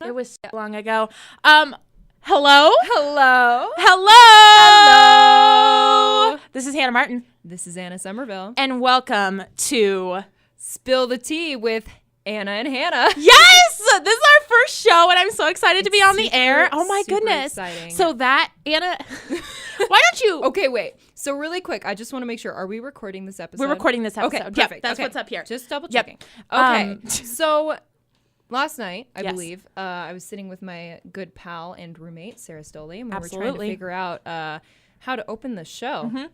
It was so long ago. Hello? Hello. Hello. This is Hannah Martin. This is Anna Somerville. And welcome to Spill the Tea with Anna and Hannah. Yes! This is our first show, and I'm so excited to be on the air. Oh my goodness. Exciting. So that, Anna, why don't you... Okay, wait. So really quick, I just want to make sure. Are we recording this episode? We're recording this episode. Okay, perfect. Yep, that's what's up here. Just double checking. Yep. Okay, so last night, I Yes. believe, I was sitting with my good pal and roommate, Sarah Stoley, and we were trying Absolutely. to figure out how to open the show. Mm-hmm.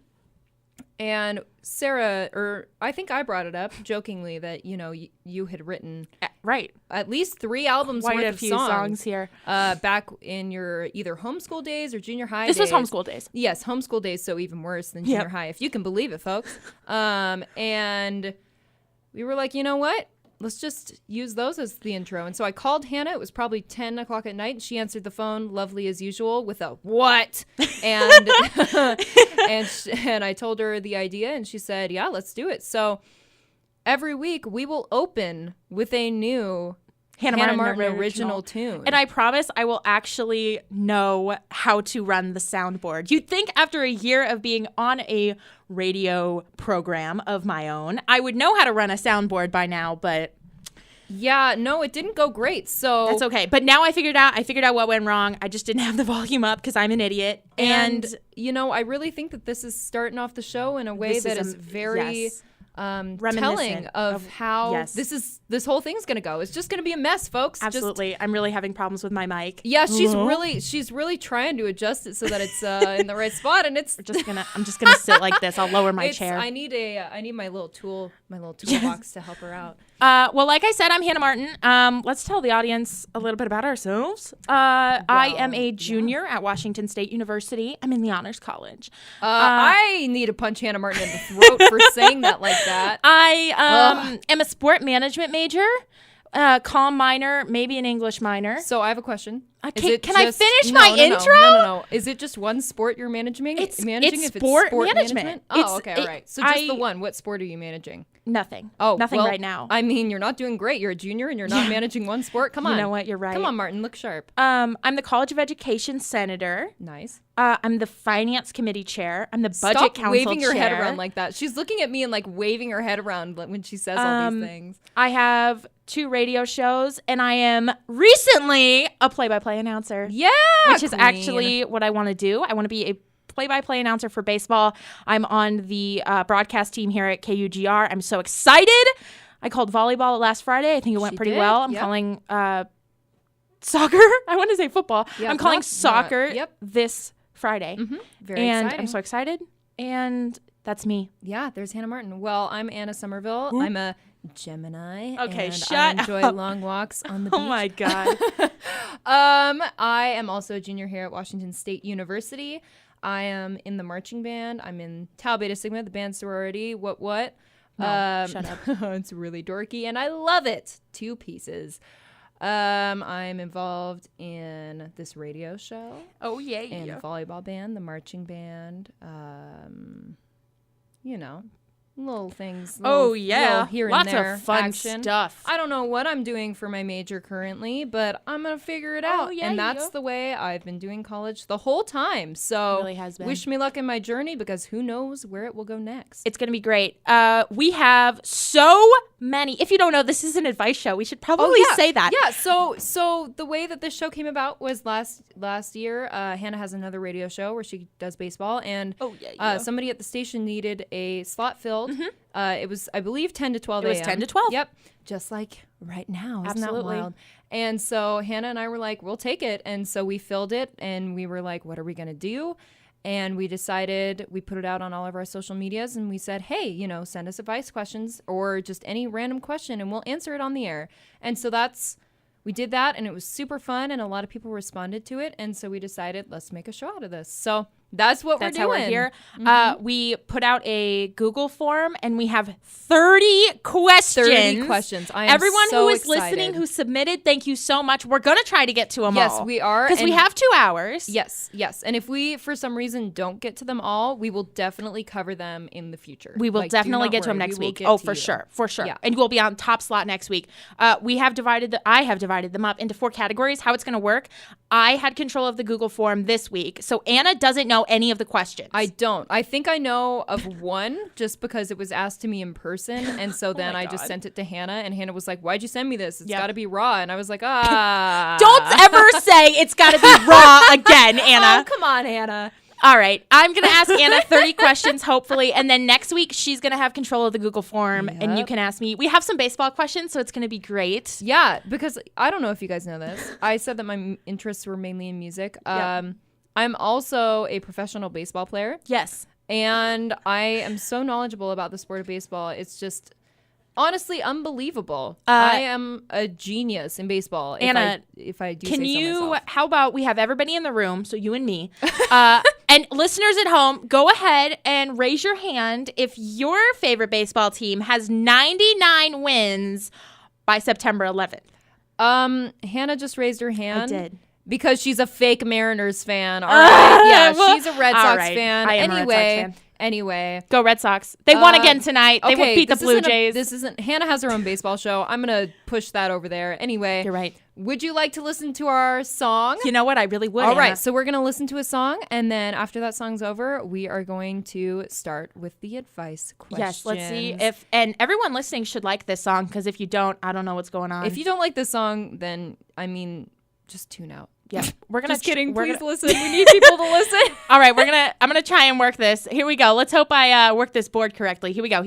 And Sarah, or I think I brought it up jokingly that, you had written Right. at least 3 albums Quite worth a of few songs songs here. back in your either homeschool days or junior high This days. was homeschool days. Yes, homeschool days, so even worse than junior Yep. high, if you can believe it, folks. And we were like, you know what? Let's just use those as the intro. And so I called Hannah. It was probably 10 o'clock at night. And she answered the phone, lovely as usual, with a what? And and I told her the idea, and she said, yeah, let's do it. So every week we will open with a new Hannah Martin original tune. And I promise I will actually know how to run the soundboard. You'd think after a year of being on a radio program of my own, I would know how to run a soundboard by now, but yeah, no, it didn't go great. So that's okay. But now I figured out what went wrong. I just didn't have the volume up because I'm an idiot. And I really think that this is starting off the show in a way that is very... yes. telling of how yes. this whole thing's gonna go. It's just gonna be a mess, folks. Absolutely. I'm really having problems with my mic. Yeah, she's really trying to adjust it so that it's in the right spot, and it's I'm just gonna sit like this. I'll lower my chair. I need my little toolbox to help her out. Well, like I said, I'm Hannah Martin. Let's tell the audience a little bit about ourselves. I am a junior at Washington State University. I'm in the Honors College. I need to punch Hannah Martin in the throat for saying that like that. I am a sport management major, comm minor, maybe an English minor. So I have a question. Can I finish my intro? No. Is it just one sport you're managing? It's sport management. Oh, okay, all right. So just the one. What sport are you managing? Nothing. Oh, nothing well, right now. I mean, you're not doing great. You're a junior and you're not managing one sport. Come on. You know what? You're right. Come on, Martin. Look sharp. I'm the College of Education senator. Nice. I'm the finance committee chair. I'm the budget Stop council waving your chair. head around like that. She's looking at me and like waving her head around when she says all these things. I have 2 radio shows, and I am recently a play-by-play announcer. Yeah, which is actually what I want to do. I want to be a play-by-play announcer for baseball. I'm on the broadcast team here at KUGR. I'm so excited. I called volleyball last Friday. I think it went pretty well. I'm calling soccer. I want to say football. Yep, I'm calling soccer this Friday. Mm-hmm. Very and exciting. I'm so excited. And that's me. Yeah, there's Hannah Martin. Well, I'm Anna Somerville. Ooh. I'm a Gemini. Okay, and shut I enjoy up. long walks on the beach. Oh my God. I am also a junior here at Washington State University. I am in the marching band. I'm in Tau Beta Sigma, the band sorority. What? No, shut up. It's really dorky, and I love it. 2 pieces. I'm involved in this radio show. Oh, yeah. In the volleyball band, the marching band. Little things. Little here Lots and there. of fun action. stuff. I don't know what I'm doing for my major currently, but I'm going to figure it out. yeah, and that's the way I've been doing college the whole time. So It really has been. wish me luck in my journey, because who knows where it will go next. It's going to be great. We have so many. If you don't know, this is an advice show. We should probably say that. Yeah. So the way that this show came about was last year. Hannah has another radio show where she does baseball, and somebody at the station needed a slot filled. It was, I believe, 10 to 12 a.m. It was 10 to 12. Yep. Just like right now. Isn't Absolutely. that wild? And so Hannah and I were like, we'll take it. And so we filled it, and we were like, what are we going to do? And we decided, we put it out on all of our social medias, and we said, hey, send us advice questions or just any random question, and we'll answer it on the air. And so we did that, and it was super fun, and a lot of people responded to it. And so we decided, let's make a show out of this. So That's what That's we're how doing. we're here. We put out a Google form and we have 30 questions. 30 questions. I am Everyone so who is excited. listening who submitted, thank you so much. We're going to try to get to them all. Yes, we are. Because we and- have 2 hours. Yes. And if we, for some reason, don't get to them all, we will definitely cover them in the future. We will Like, definitely do get not to them worry. next We will week. get Oh, to for you. sure. For sure. Yeah. And we'll be on top slot next week. I have divided them up into 4 categories. How it's going to work. I had control of the Google form this week. So Anna doesn't know any of the questions. I don't. I think I know of one just because it was asked to me in person. And so then I just sent it to Hannah. And Hannah was like, why'd you send me this? It's got to be raw. And I was like, Don't ever say it's got to be raw again, Anna. Oh, come on, Hannah. All right. I'm going to ask Anna 30 questions, hopefully. And then next week, she's going to have control of the Google form. And you can ask me. We have some baseball questions, so it's going to be great. Yeah, because I don't know if you guys know this. I said that my interests were mainly in music. I'm also a professional baseball player. Yes. And I am so knowledgeable about the sport of baseball. It's just honestly unbelievable. I am a genius in baseball. Anna, if I do can say you, so myself. how about we have everybody in the room, so you and me, and listeners at home, go ahead and raise your hand if your favorite baseball team has 99 wins by September 11th. Hannah just raised her hand. I did. Because she's a fake Mariners fan. All right. Yeah, well, she's a Red all Sox right. fan. I am a Red Sox fan. Anyway. Go Red Sox. They won again tonight. They beat the Blue Jays. This isn't Hannah has her own baseball show. I'm going to push that over there. Anyway. You're right. Would you like to listen to our song? You know what? I really would. All right. Anna. So we're going to listen to a song. And then after that song's over, we are going to start with the advice questions. Yes, let's see if, and everyone listening should like this song, because if you don't, I don't know what's going on. If you don't like this song, then, just tune out. Yeah, we're gonna. Just kidding. We're Please gonna, listen. We need people to listen. All right, I'm gonna try and work this. Here we go. Let's hope I work this board correctly. Here we go.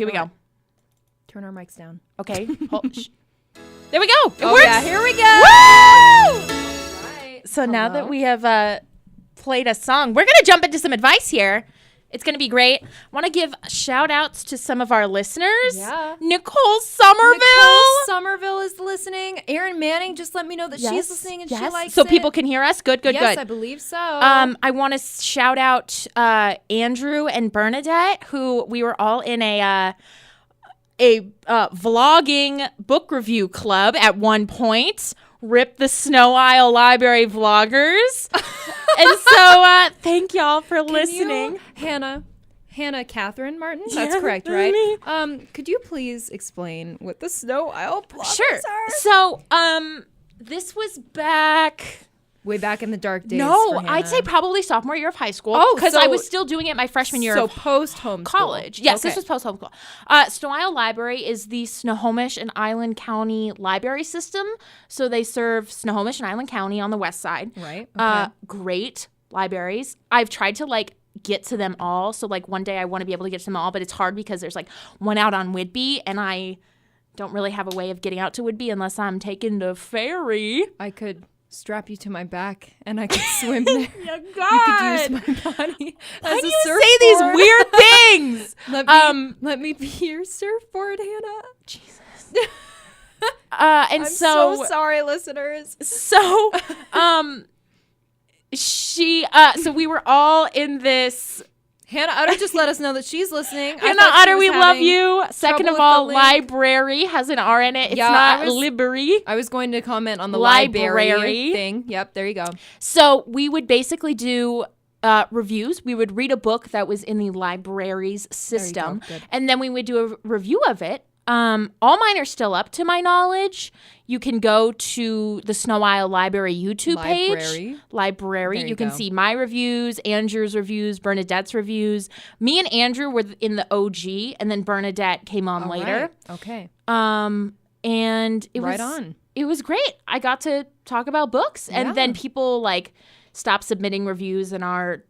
Turn our mics down. Okay. There we go. It Oh works. yeah, here we go. Woo! Right. So now that we have played a song, we're gonna jump into some advice here. It's going to be great. I want to give shout outs to some of our listeners. Yeah. Nicole Somerville is listening. Erin Manning just let me know that she's listening and she likes so it. people can hear us. Good. Yes, I believe so. I want to shout out Andrew and Bernadette, who we were all in a vlogging book review club at one point. Rip the Snow Isle Library vloggers. And so thank y'all for listening. Hannah Catherine Martin? That's correct, right? Could you please explain what the Snow Isle vloggers are? So, this was back... Way back in the dark days. No, I'd say probably sophomore year of high school. Oh, because so- I was still doing it my freshman year So of post-homeschool. college. Yes, Okay. this was post-homeschool. Snow Isle Library is the Snohomish and Island County library system. So they serve Snohomish and Island County on the west side. Right. Okay. Great libraries. I've tried to get to them all. So one day I want to be able to get to them all, but it's hard because there's one out on Whidbey, and I don't really have a way of getting out to Whidbey unless I'm taking the ferry. I could strap you to my back and I could swim there. Yeah, You God. could use my body as How a do you surfboard. say these weird things? Let me be your surfboard, Hannah. Jesus. And I'm so sorry, listeners. So, so we were all in this. Hannah Utter just let us know that she's listening. Hannah Utter, we love you. Second of all, library has an R in it. It's not library. I was going to comment on the Library. library thing. Yep, there you go. So we would basically do reviews. We would read a book that was in the library's system, Good. and then we would do a review of it. All mine are still up to my knowledge. You can go to the Snow Isle Library YouTube page. Library. There You you can go. see my reviews, Andrew's reviews, Bernadette's reviews. Me and Andrew were in the OG, and then Bernadette came on later. Right. Okay. And it Right was on. It was great. I got to talk about books, and Yeah. then people stopped submitting reviews, and our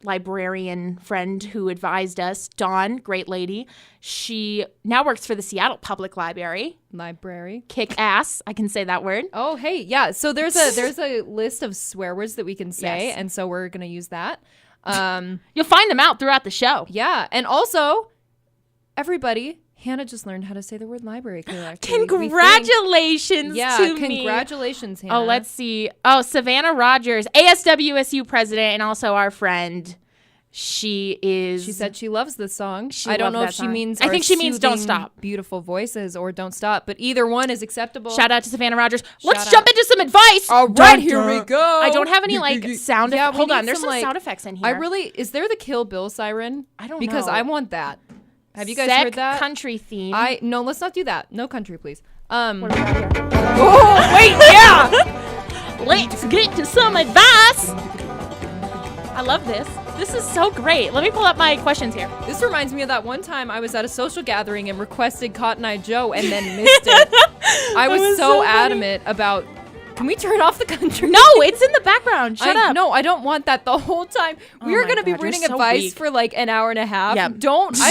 librarian friend who advised us, Dawn, great lady, she now works for the Seattle Public Library. Library. Kick ass, I can say that word. Oh, hey, yeah. So there's a list of swear words that we can say, Yes. and so we're gonna use that. You'll find them out throughout the show. Yeah, and also, everybody, Hannah just learned how to say the word library correctly. Congratulations to me. Congratulations, Hannah. Oh, let's see. Oh, Savannah Rogers, ASWSU president, and also our friend. She is. She said she loves this song. She I don't loved know that if she song. means. I think she means Don't soothing, Stop. Beautiful voices or Don't Stop, but either one is acceptable. Shout out to Savannah Rogers. Let's Shout jump out. into some advice. All right, here we go. I don't have any like sound. Yeah, we Hold need on, there's some, some like- sound effects in here. Is there the Kill Bill siren? I don't because know. I want that. Have you guys Sec heard that? country theme. No, let's not do that. No country, please. What do we got here? Oh wait, yeah. Let's get to some advice. I love this. This is so great. Let me pull up my questions here. This reminds me of that one time I was at a social gathering and requested Cotton Eye Joe and then missed it. I was was so so funny. adamant about. Can we turn off the country? No, it's in the background. Shut up. No, I don't want that the whole time. We Oh are my going to be God, you're reading so advice weak. for like an hour and a half. Yeah. I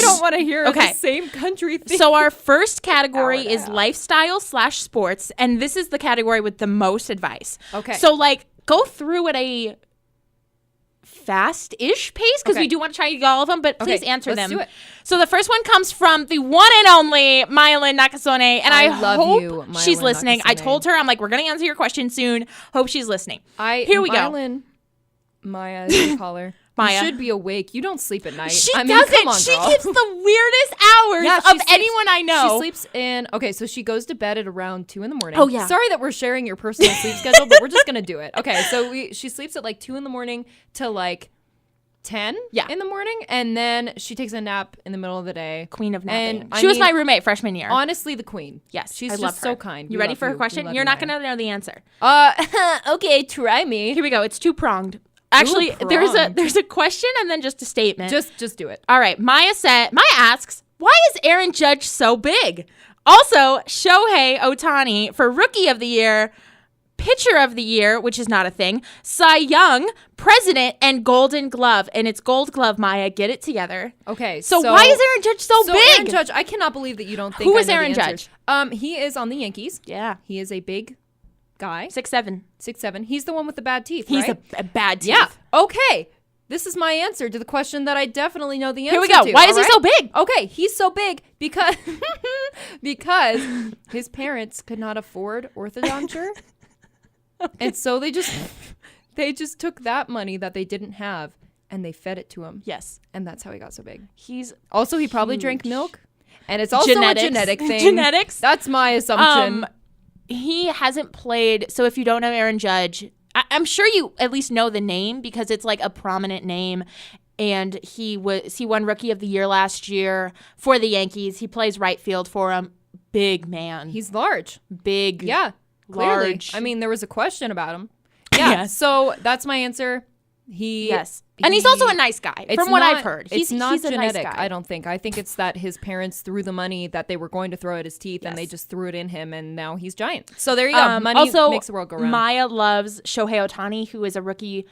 don't want to hear Okay. the same country thing. So our first category Hour and a is half. lifestyle/sports, and this is the category with the most advice. Okay. So like go through at a fast-ish pace because Okay. we do want to try to get all of them, but Okay, please answer let's them. do it. So the first one comes from the one and only Mylin Nakasone, and I love hope you, she's Mylin listening. I Nakasone. told her, I'm like, we're going to answer your question soon. Hope she's listening. Here we go. Mylin, Maya, as you call her. Maya. You should be awake. You don't sleep at night. She I mean, doesn't. come on, She girl. gives the weirdest hours Yeah, of she sleeps- anyone I know. She sleeps in. Okay, so she goes to bed at around 2 a.m. Oh, yeah. Sorry that we're sharing your personal sleep schedule, but we're just gonna do it. Okay, so she sleeps at like 2 a.m. to like 10 in the morning, and then she takes a nap in the middle of the day. Queen of napping. And She was my roommate freshman year. Honestly, the queen. Yes, she's I just love so her. kind. You We ready love for her We question? love You're you, not Maya. going to know the answer. Okay, try me. Here we go. It's two-pronged. Actually, pronged. there's a question and then just a statement. Just do it. All right. Maya asks, why is Aaron Judge so big? Also, Shohei Ohtani for Rookie of the Year, Pitcher of the Year, which is not a thing, Cy Young, President, and Golden Glove. And it's Gold Glove, Maya. Get it together. Okay, So why is Aaron Judge so big? Aaron Judge, I cannot believe that you don't think Who I is know the Aaron answers. Judge? He is on the Yankees. Yeah. He is a big guy. 6'7". 6'7". He's the one with the bad teeth, He's right? a bad teeth. Yeah. Okay. This is my answer to the question that I definitely know the answer Here we go. to. Why is he all so right? big? Okay, he's so big because his parents could not afford orthodonture. And so they just took that money that they didn't have and they fed it to him. Yes. And that's how he got so big. He Probably drank huge. milk. And it's also Genetics. a genetic thing. Genetics. That's my assumption. He hasn't played. So if you don't know Aaron Judge, I'm sure you at least know the name because it's like a prominent name. And he won Rookie of the Year last year for the Yankees. He plays right field for him. Big man. He's large. Big. Yeah. Clearly. Large. I mean, there was a question about him. Yeah. Yes. So that's my answer. And he's also a nice guy, from what I've heard. It's not he's genetic, a nice guy. I don't think. I think it's that his parents threw the money that they were going to throw at his teeth, and they Yes. just threw it in him, and now he's giant. So there you go. Money also, makes the world go round. Maya loves Shohei Ohtani, who is a rookie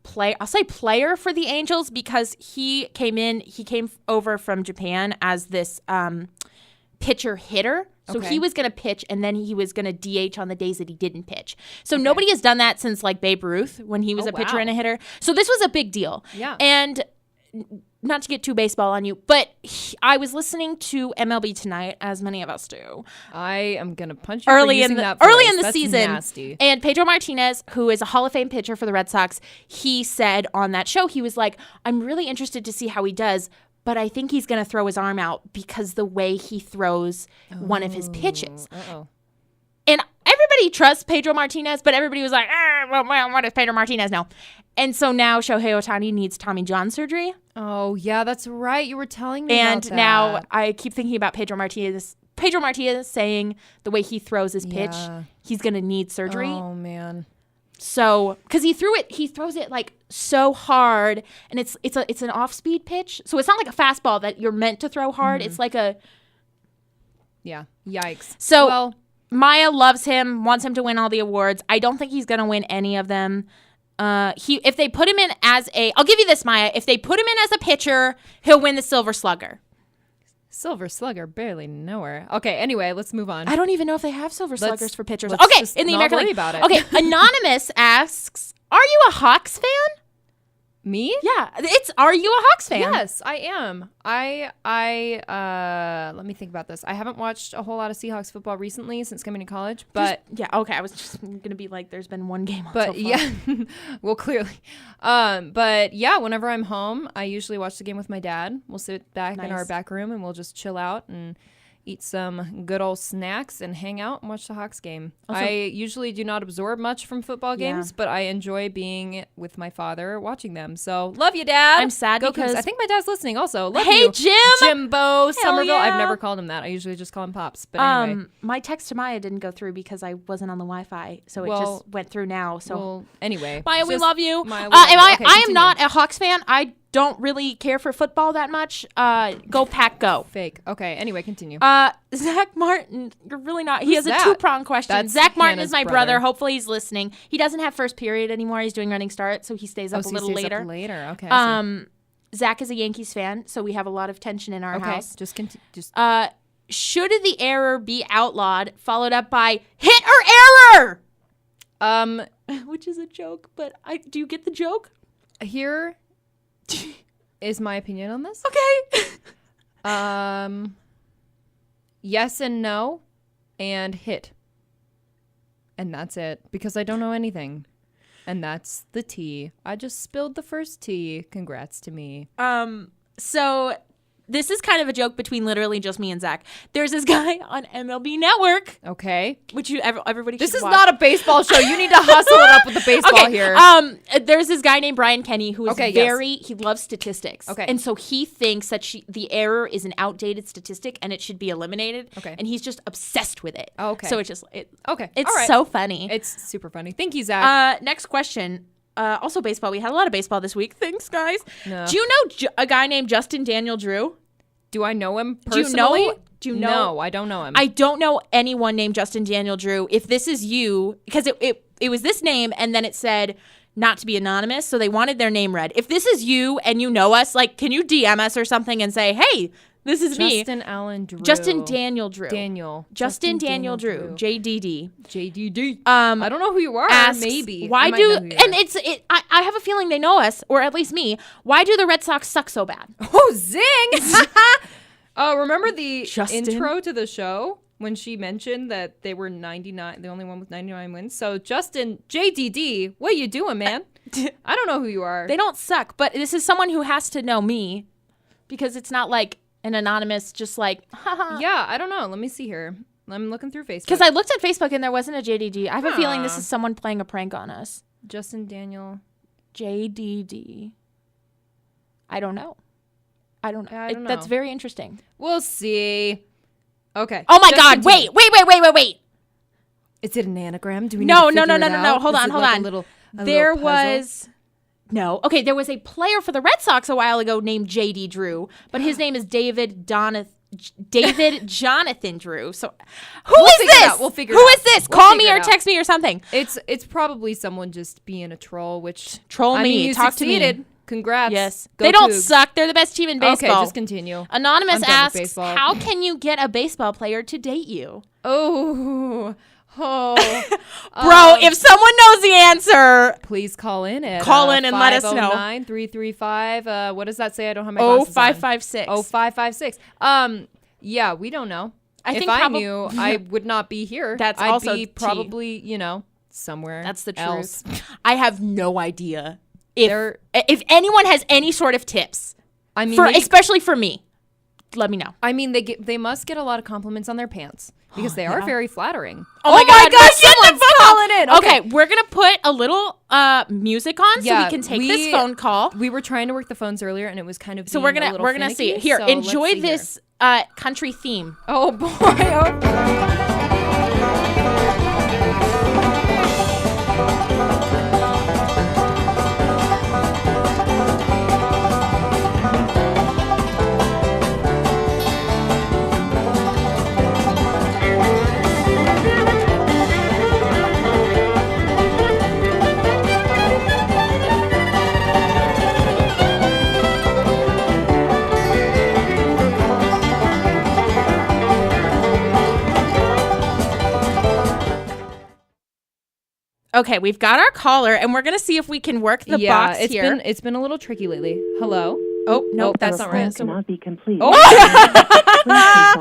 player for the Angels because he came over from Japan as this pitcher hitter. So Okay. he was going to pitch and then he was going to DH on the days that he didn't pitch. So nobody has done that since like Babe Ruth when he was a pitcher wow. and a hitter. So this was a big deal. Yeah. And not to get too baseball on you, but I was listening to MLB Tonight, as many of us do. I am gonna punch you Early for in using the that voice. early in the That's season, nasty. and Pedro Martinez, who is a Hall of Fame pitcher for the Red Sox, he said on that show, he was like, "I'm really interested to see how he does, but I think he's going to throw his arm out because the way he throws one of his pitches." Uh-oh. And everybody trusts Pedro Martinez, but everybody was like, well, what does Pedro Martinez know? And so now Shohei Ohtani needs Tommy John surgery. Oh, yeah, that's right. You were telling me And about that. now I keep thinking about Pedro Martinez saying the way he throws his pitch, Yeah. he's going to need surgery. Oh, man. So, because he throws it like so hard, and it's an off-speed pitch, so it's not like a fastball that you're meant to throw hard. It's like a Yeah. Yikes. so. Well, Maya loves him, wants him to win all the awards. I don't think he's gonna win any of them. If they put him in as I'll give you this, Maya. If they put him in as a pitcher, he'll win the Silver Slugger. Silver Slugger, barely know her. Okay, anyway, let's move on. I don't even know if they have Silver Sluggers for pitchers. let's Okay, just in the not American worry League. about it. Okay, Anonymous asks, "Are you a Hawks fan?" Me? Yeah. Are you a Hawks fan? Yes, I am. Let me think about this. I haven't watched a whole lot of Seahawks football recently since coming to college, but okay. I was just gonna be like, there's been one game on but so far. yeah, well, clearly, but yeah, whenever I'm home, I usually watch the game with my dad. We'll sit back in our back room and we'll just chill out and eat some good old snacks and hang out and watch the Hawks game. Also, I usually do not absorb much from football games, but I enjoy being with my father watching them. So love you, Dad. I'm sad because I think my dad's listening also. Love hey, you. Jim! Jimbo Somerville. Yeah. I've never called him that. I usually just call him Pops. But anyway. My text to Maya didn't go through because I wasn't on the Wi-Fi, so it just went through now. So anyway. Maya, we love you. Maya, we love you. Okay, I am not a Hawks fan. I don't really care for football that much. Go Pack, go. Fake. Okay. Anyway, continue. Zach Martin, you're really not. He Who's has a that? two-pronged question. That's Zach Martin Hannah's is my brother. Hopefully he's listening. He doesn't have first period anymore. He's doing running start, so he stays up a little later. Okay. Zach is a Yankees fan, so we have a lot of tension in our house. Just continue. Should the error be outlawed, followed up by hit or error? Which is a joke, but do you get the joke? Here is my opinion on this. Okay. Yes and no, and hit. And that's it, because I don't know anything. And that's the tea. I just spilled the first tea. Congrats to me. So this is kind of a joke between literally just me and Zach. There's this guy on MLB Network. Okay. Which everybody should This is watch. not a baseball show. You need to hustle it up with the baseball here. There's this guy named Brian Kenny who is he loves statistics. Okay. And so he thinks that the error is an outdated statistic and it should be eliminated. Okay. And he's just obsessed with it. Okay. So it's just, okay. It's All right. so funny. It's super funny. Thank you, Zach. Next question. Also baseball. We had a lot of baseball this week. Thanks, guys. No. Do you know a guy named Justin Daniel Drew? Do I know him personally? Do you know? No, I don't know him. I don't know anyone named Justin Daniel Drew. If this is you, because it was this name and then it said not to be anonymous, so they wanted their name read. If this is you and you know us, like, can you DM us or something and say, hey, this is me. Justin Allen Drew. Justin Daniel Drew. Justin Daniel Drew. JDD. JDD. I don't know who you are. Asks, maybe. Why I have a feeling they know us, or at least me. Why do the Red Sox suck so bad? Oh, zing! Remember the Justin? intro to the show when she mentioned that they were 99, the only one with 99 wins? So Justin, JDD, what you doing, man? I don't know who you are. They don't suck, but this is someone who has to know me because it's not like an anonymous, just like, haha. Yeah, I don't know. Let me see here. I'm looking through Facebook. Because I looked at Facebook and there wasn't a JDD. I have a feeling this is someone playing a prank on us. Justin Daniel. JDD. I don't know. I don't know. know. That's very interesting. We'll see. Okay. Oh my God. Wait. Is it an anagram? Do we No. need to figure it out? Hold Is on. it like a little There puzzle? was... No. Okay, there was a player for the Red Sox a while ago named J.D. Drew, but his name is David Jonathan Drew. So who is this? We'll figure it Who out. is this? We'll Call figure me it or out. text me or something. It's probably someone just being a troll, which Troll I me. mean, you Talk to succeeded. me. Congrats. Yes. Go They don't Cougs. suck. They're the best team in baseball. Okay, just continue. Anonymous I'm done with asks, baseball. how can you get a baseball player to date you? Oh. Bro, if someone knows the answer, please call in at and let us know. 509-335. What does that say? I don't have my glasses on. 0556. 0556. Yeah, we don't know. If I knew, I would not be here. That's I'd also be probably, somewhere. That's the else. truth. I have no idea if anyone has any sort of tips. I mean, especially for me. Let me know. I mean, they must get a lot of compliments on their pants because they are very flattering. Oh my God, someone's calling in. Okay, we're gonna put a little music on so we can take this phone call. We were trying to work the phones earlier, and it was kind of so we're gonna see it. Here, enjoy this country theme. Oh boy. Oh. Okay, we've got our caller, and we're gonna see if we can work the box here. It's been a little tricky lately. Hello. Oh no, that's not right. Cannot be complete.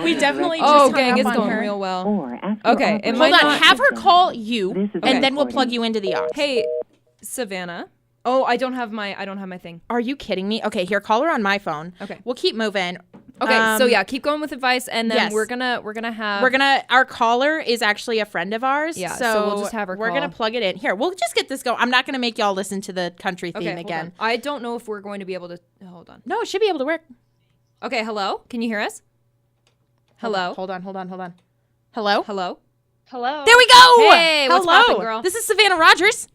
We definitely. Oh, just gang, hung it's up on going her. real well. Or after Okay, it operating might Hold on, not- have her call you, This is and then we'll recording. plug you into the aux. Hey, Savannah. Oh, I don't have my thing. Are you kidding me? Okay, here, call her on my phone. Okay. We'll keep moving. Okay, so yeah, keep going with advice, and then yes. we're gonna have our caller is actually a friend of ours. Yeah, so so we'll just have her We're call. gonna plug it in. Here, we'll just get this going. I'm not gonna make y'all listen to the country theme hold again. on. I don't know if we're going to be able to hold on. No, it should be able to work. Okay, hello. Can you hear us? Hello. Hold on. Hello? Hello. Hello. There we go! Hey, what's Hello. poppin', girl? This is Savannah Rogers.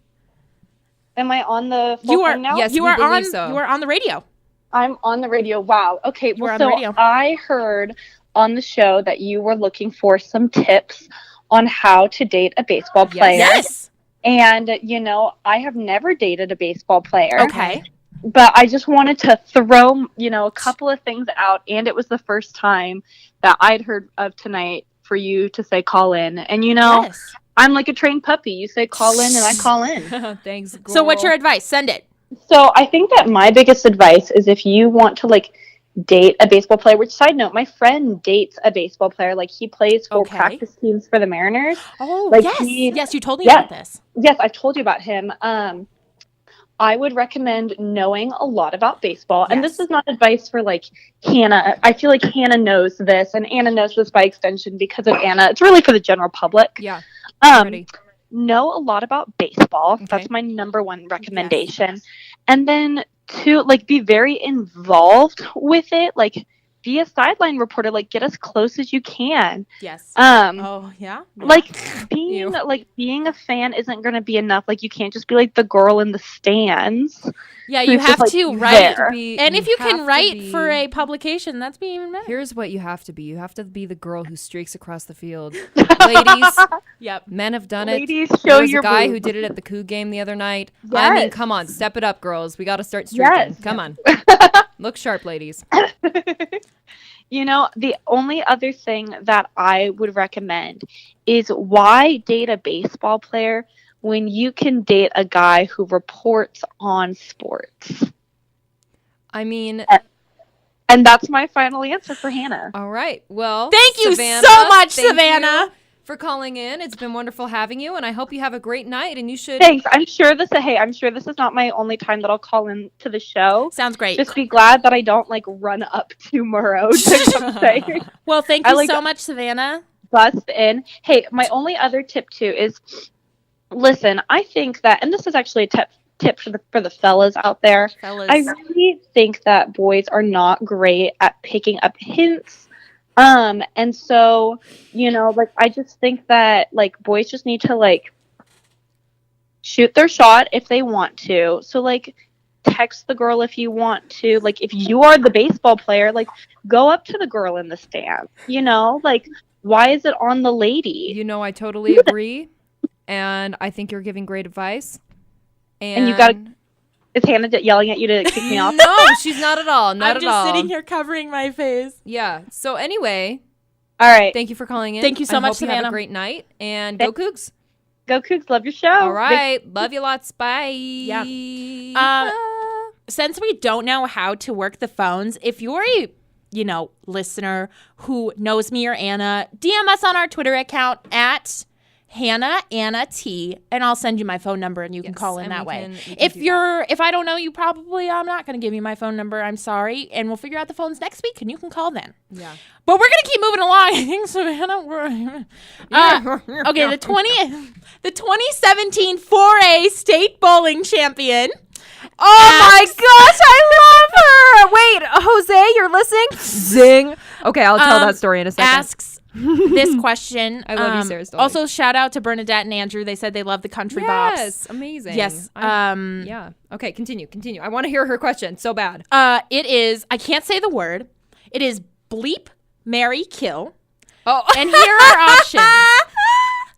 Am I on the full You are thing now? Yes, you we are believe on so. You are on the radio. I'm on the radio. Wow. Okay. We're Well, on the so radio. I heard on the show that you were looking for some tips on how to date a baseball player. Yes. And, I have never dated a baseball player. Okay. But I just wanted to throw, a couple of things out. And it was the first time that I'd heard of tonight for you to say call in. And, Yes. I'm like a trained puppy. You say call in and I call in. Thanks, girl. So what's your advice? Send it. So I think that my biggest advice is if you want to date a baseball player, which side note, my friend dates a baseball player. Like he plays for Okay. practice teams for the Mariners. Oh, Like yes. he- Yes, you told me Yes. about this. Yes, I've told you about him. I would recommend knowing a lot about baseball. And Yes. this is not advice for Hannah. I feel like Hannah knows this and Anna knows this by extension because of Anna. It's really for the general public. Yeah. Um, Ready. know a lot about baseball. Okay. That's my number one recommendation. And then to be very involved with it, be a sideline reporter, get as close as you can. Yes. Um Oh, yeah. being a fan isn't going to be enough. You can't just be the girl in the stands. Yeah, who's you just, have to write. there. And if you have can to write be- for a publication, that's be even better. Here's what you have to be. You have to be the girl who streaks across the field. Ladies, Yep. men have done Ladies, it. show There was your a guy boobs. who did it at the Coup game the other night. I mean, Yes. come on, step it up, girls. We got to start streaking. Yes. Come on. Look sharp, ladies. The only other thing that I would recommend is why date a baseball player when you can date a guy who reports on sports? I mean, And that's my final answer for Hannah. all right. Well, Thank you Savannah, so much, thank Savannah. you for calling in. It's been wonderful having you, and I hope you have a great night. And you should. Thanks. I'm sure this is not my only time that I'll call in to the show. Sounds great. Just be glad that I don't run up to Murrow to come say Well, thank I you like- so much, Savannah. bust in. Hey, my only other tip too is listen, I think that, and this is actually a tip for the fellas out there. Fellas. I really think that boys are not great at picking up hints. And so, I just think that boys just need to shoot their shot if they want to. So text the girl if you want to. If you are the baseball player, go up to the girl in the stand. Why is it on the lady? I totally agree, and I think you're giving great advice. And you gotta- Is Hannah yelling at you to kick me off? No, she's not at all. Not I'm at just all. sitting here covering my face. Yeah. So anyway, All right. thank you for calling in. Thank you so I much, hope you have Savannah. a great night, and go Cougs. Go Cougs. Love your show. All right. Love you lots. Bye. Yeah. Since we don't know how to work the phones, if you're a listener who knows me or Anna, DM us on our Twitter account at Hannah Anna T, and I'll send you my phone number and you can Yes, call in and that we way. can If do that. if I don't know you, I'm not going to give you my phone number. I'm sorry, and we'll figure out the phones next week, and you can call then. Yeah. But we're gonna keep moving along. I think Savannah. Okay, the 2017 4A state bowling champion. Oh my gosh, I love her. Wait, Jose, you're listening? Zing. Okay, I'll tell that story in a second. Asks this question. I love you, Sarah Stoley. Also, shout out to Bernadette and Andrew. They said they love the country bops. Yes, amazing. Yes. Yeah. Okay, continue. I want to hear her question so bad. It is. I can't say the word. It is bleep, marry, kill. Oh, And here are options: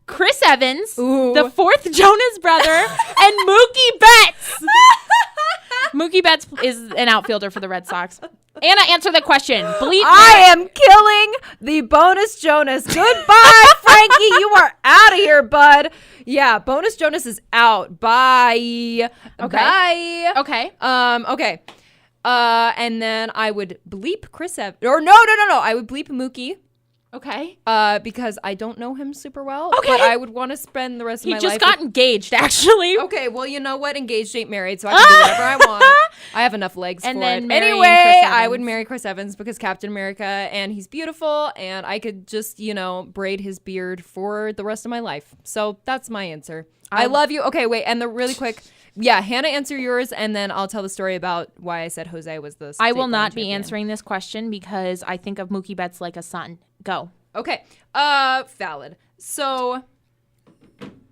Chris Evans, Ooh. the fourth Jonas brother, and Mookie Betts. Mookie Betts is an outfielder for the Red Sox. Anna, answer the question. I am killing the bonus Jonas. Goodbye, Frankie. You are out of here, bud. Yeah, bonus Jonas is out. Bye. Okay. Bye. Okay. Okay. And then I would bleep Chris or no. I would bleep Mookie. Okay. Because I don't know him super well. Okay. But I would want to spend the rest of my life. He just got engaged, actually. Okay, well, you know what? Engaged ain't married, so I can do whatever I want. I have enough legs And for then it. marrying Anyway, Chris I would Evans. marry Chris Evans because Captain America, and he's beautiful, and I could just, braid his beard for the rest of my life. So that's my answer. I love you. Okay, wait, and the really quick... Yeah, Hannah, answer yours, and then I'll tell the story about why I said Jose was the I will not state be champion. answering this question because I think of Mookie Betts like a son. Go. Okay. Valid. So,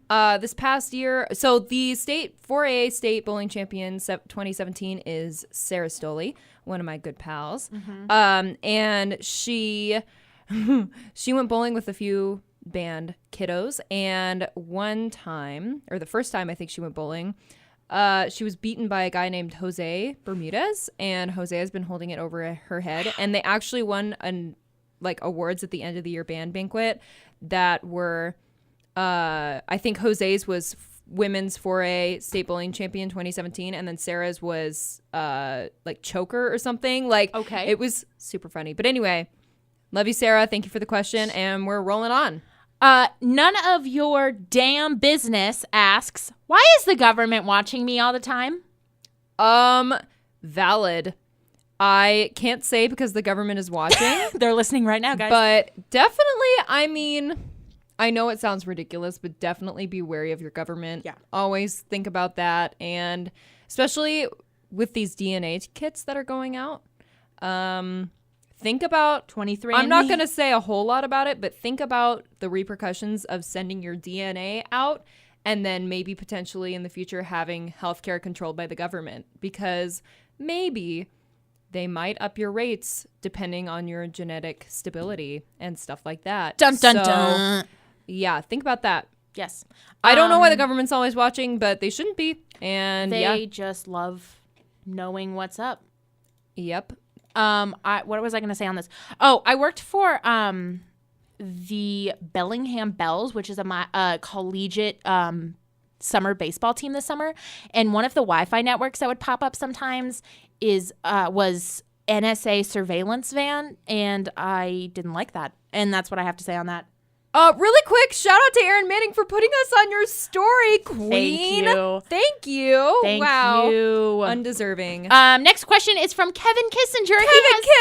this past year, so the 4A state bowling champion 2017 is Sarah Stoley, one of my good pals. And she went bowling with a few band kiddos, and one time, or the first time I think she went bowling, she was beaten by a guy named Jose Bermudez, and Jose has been holding it over her head, and they actually won awards at the end of the year band banquet that were I think Jose's was women's 4A state bowling champion 2017, and then Sarah's was choker or something. Okay. It was super funny. But anyway, love you, Sarah. Thank you for the question, and we're rolling on. None of your damn business asks, why is the government watching me all the time? Valid. I can't say because the government is watching. They're listening right now, guys. But definitely, I mean, I know it sounds ridiculous, but definitely be wary of your government. Yeah. Always think about that. And especially with these DNA kits that are going out, think about 23. I'm not going to say a whole lot about it, but think about the repercussions of sending your DNA out and then maybe potentially in the future having healthcare controlled by the government, because maybe they might up your rates depending on your genetic stability and stuff like that. Dun, dun, dun. Yeah, think about that. Yes. I don't know why the government's always watching, but they shouldn't be. And they just love knowing what's up. Yep. What was I going to say on this? Oh, I worked for the Bellingham Bells, which is a collegiate summer baseball team this summer, and one of the Wi-Fi networks that would pop up sometimes was NSA surveillance van, and I didn't like that, and that's what I have to say on that. Really quick, shout out to Erin Manning for putting us on your story, Queen. Thank you. Thank you. Undeserving. Next question is from Kevin Kissinger.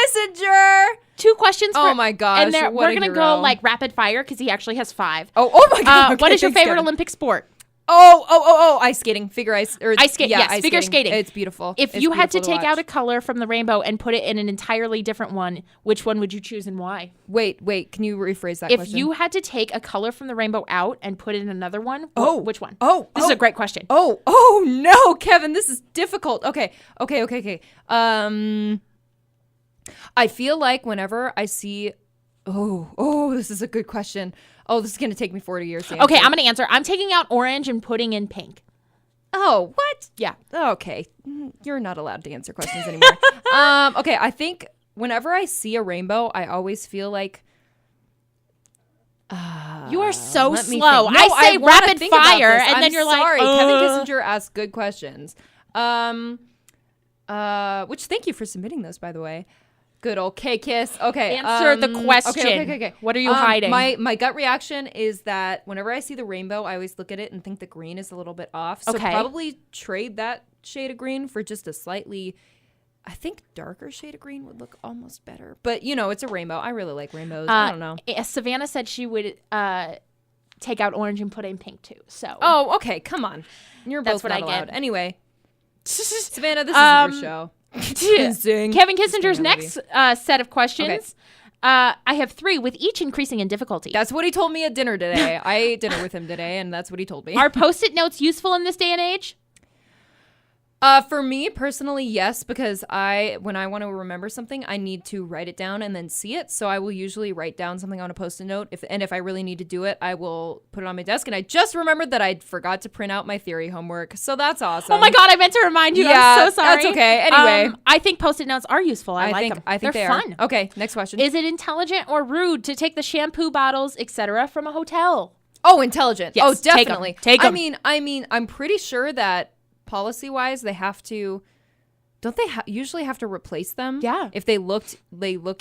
Kissinger. 2 questions. Oh my gosh. And we're going to go like rapid fire because he actually has 5. Oh my God. Okay, what is your thanks, favorite Kevin. Olympic sport? Ice skating, figure ice, or ice skate. Yeah, yes, ice figure skating. It's beautiful. If It's you had to beautiful take out a color from the rainbow and put it in an entirely different one, which one would you choose and why? Wait, can you rephrase that If question? you had to take a color from the rainbow out and put it in another one, which one? This is a great question. Oh no, Kevin, this is difficult. Okay. I feel like whenever I see, this is a good question. Oh, this is going to take me 40 years to answer. Okay, I'm going to answer. I'm taking out orange and putting in pink. Oh, what? Yeah. Okay. You're not allowed to answer questions anymore. Okay, I think whenever I see a rainbow, I always feel like... you are so let me slow. think. No, I say wanna rapid think about fire, this. and I'm then you're sorry. like, Kevin Kissinger asks good questions. Which thank you for submitting those, by the way. Good old K-Kiss. Okay. Answer the question. Okay. What are you hiding? My gut reaction is that whenever I see the rainbow, I always look at it and think the green is a little bit off. So probably trade that shade of green for just a slightly, I think, darker shade of green would look almost better. But, it's a rainbow. I really like rainbows. I don't know. Savannah said she would take out orange and put in pink too. So. Oh, okay. Come on. You're That's both what not I allowed. get. Anyway. Savannah, this is your show. Kevin Kissinger's next set of questions. Okay. I have 3 with each increasing in difficulty. That's what he told me at dinner today. I ate dinner with him today, and that's what he told me. Are Post-it notes useful in this day and age? For me personally, yes, because when I want to remember something, I need to write it down and then see it. So I will usually write down something on a Post-it note. If I really need to do it, I will put it on my desk. And I just remembered that I forgot to print out my theory homework. So that's awesome. Oh my God, I meant to remind you. Yeah, I'm so sorry. that's okay. Anyway. I think Post-it notes are useful. I like them. I think They're they fun. are. Okay, next question. Is it intelligent or rude to take the shampoo bottles, etc., from a hotel? Oh, intelligent. Yes, Oh, definitely. Take 'em. I mean, I'm pretty sure that policy-wise, they have to. Don't they usually have to replace them? Yeah. If they look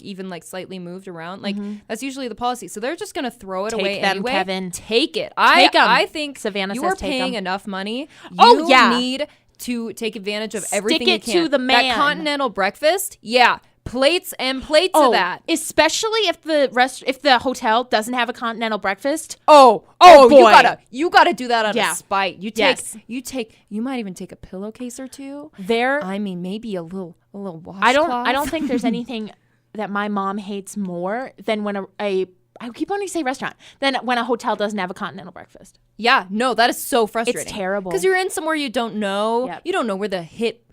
even like slightly moved around. Like that's usually the policy. So they're just gonna throw it away them, anyway. Kevin. Take it. Take 'em. I think Savannah you says are take paying 'em. enough money. Oh, yeah. You need to take advantage of everything it you can. to the man. That continental breakfast, yeah. Plates and plates of that. Especially if the hotel doesn't have a continental breakfast. Oh boy. you gotta do that out Yeah. of spite. You might even take a pillowcase or two. I mean, maybe a little washcloth. I don't think there's anything that my mom hates more than when I keep wanting to say restaurant, than when a hotel doesn't have a continental breakfast. Yeah, no, that is so frustrating. It's terrible. Because you're in somewhere you don't know. Yep. You don't know where the hip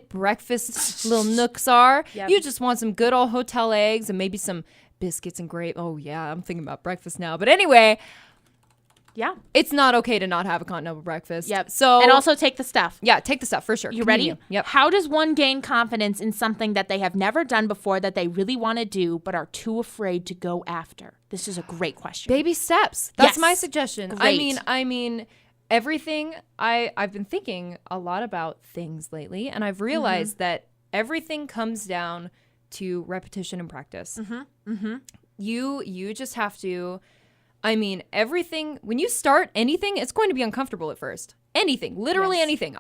breakfast little nooks are. Yep. You just want some good old hotel eggs and maybe some biscuits and gravy. Oh yeah, I'm thinking about breakfast now. But anyway, Yeah. it's not okay to not have a continental breakfast. Yep. So and also take the stuff. yeah, take the stuff for sure. You Continue. ready? Yep. How does one gain confidence in something that they have never done before that they really want to do but are too afraid to go after? This is a great question. Baby steps. That's Yes. my suggestion. Great. I mean, everything. I've been thinking a lot about things lately, and I've realized that everything comes down to repetition and practice. You just have to. I mean, everything. When you start anything, it's going to be uncomfortable at first. Anything, literally Yes. anything.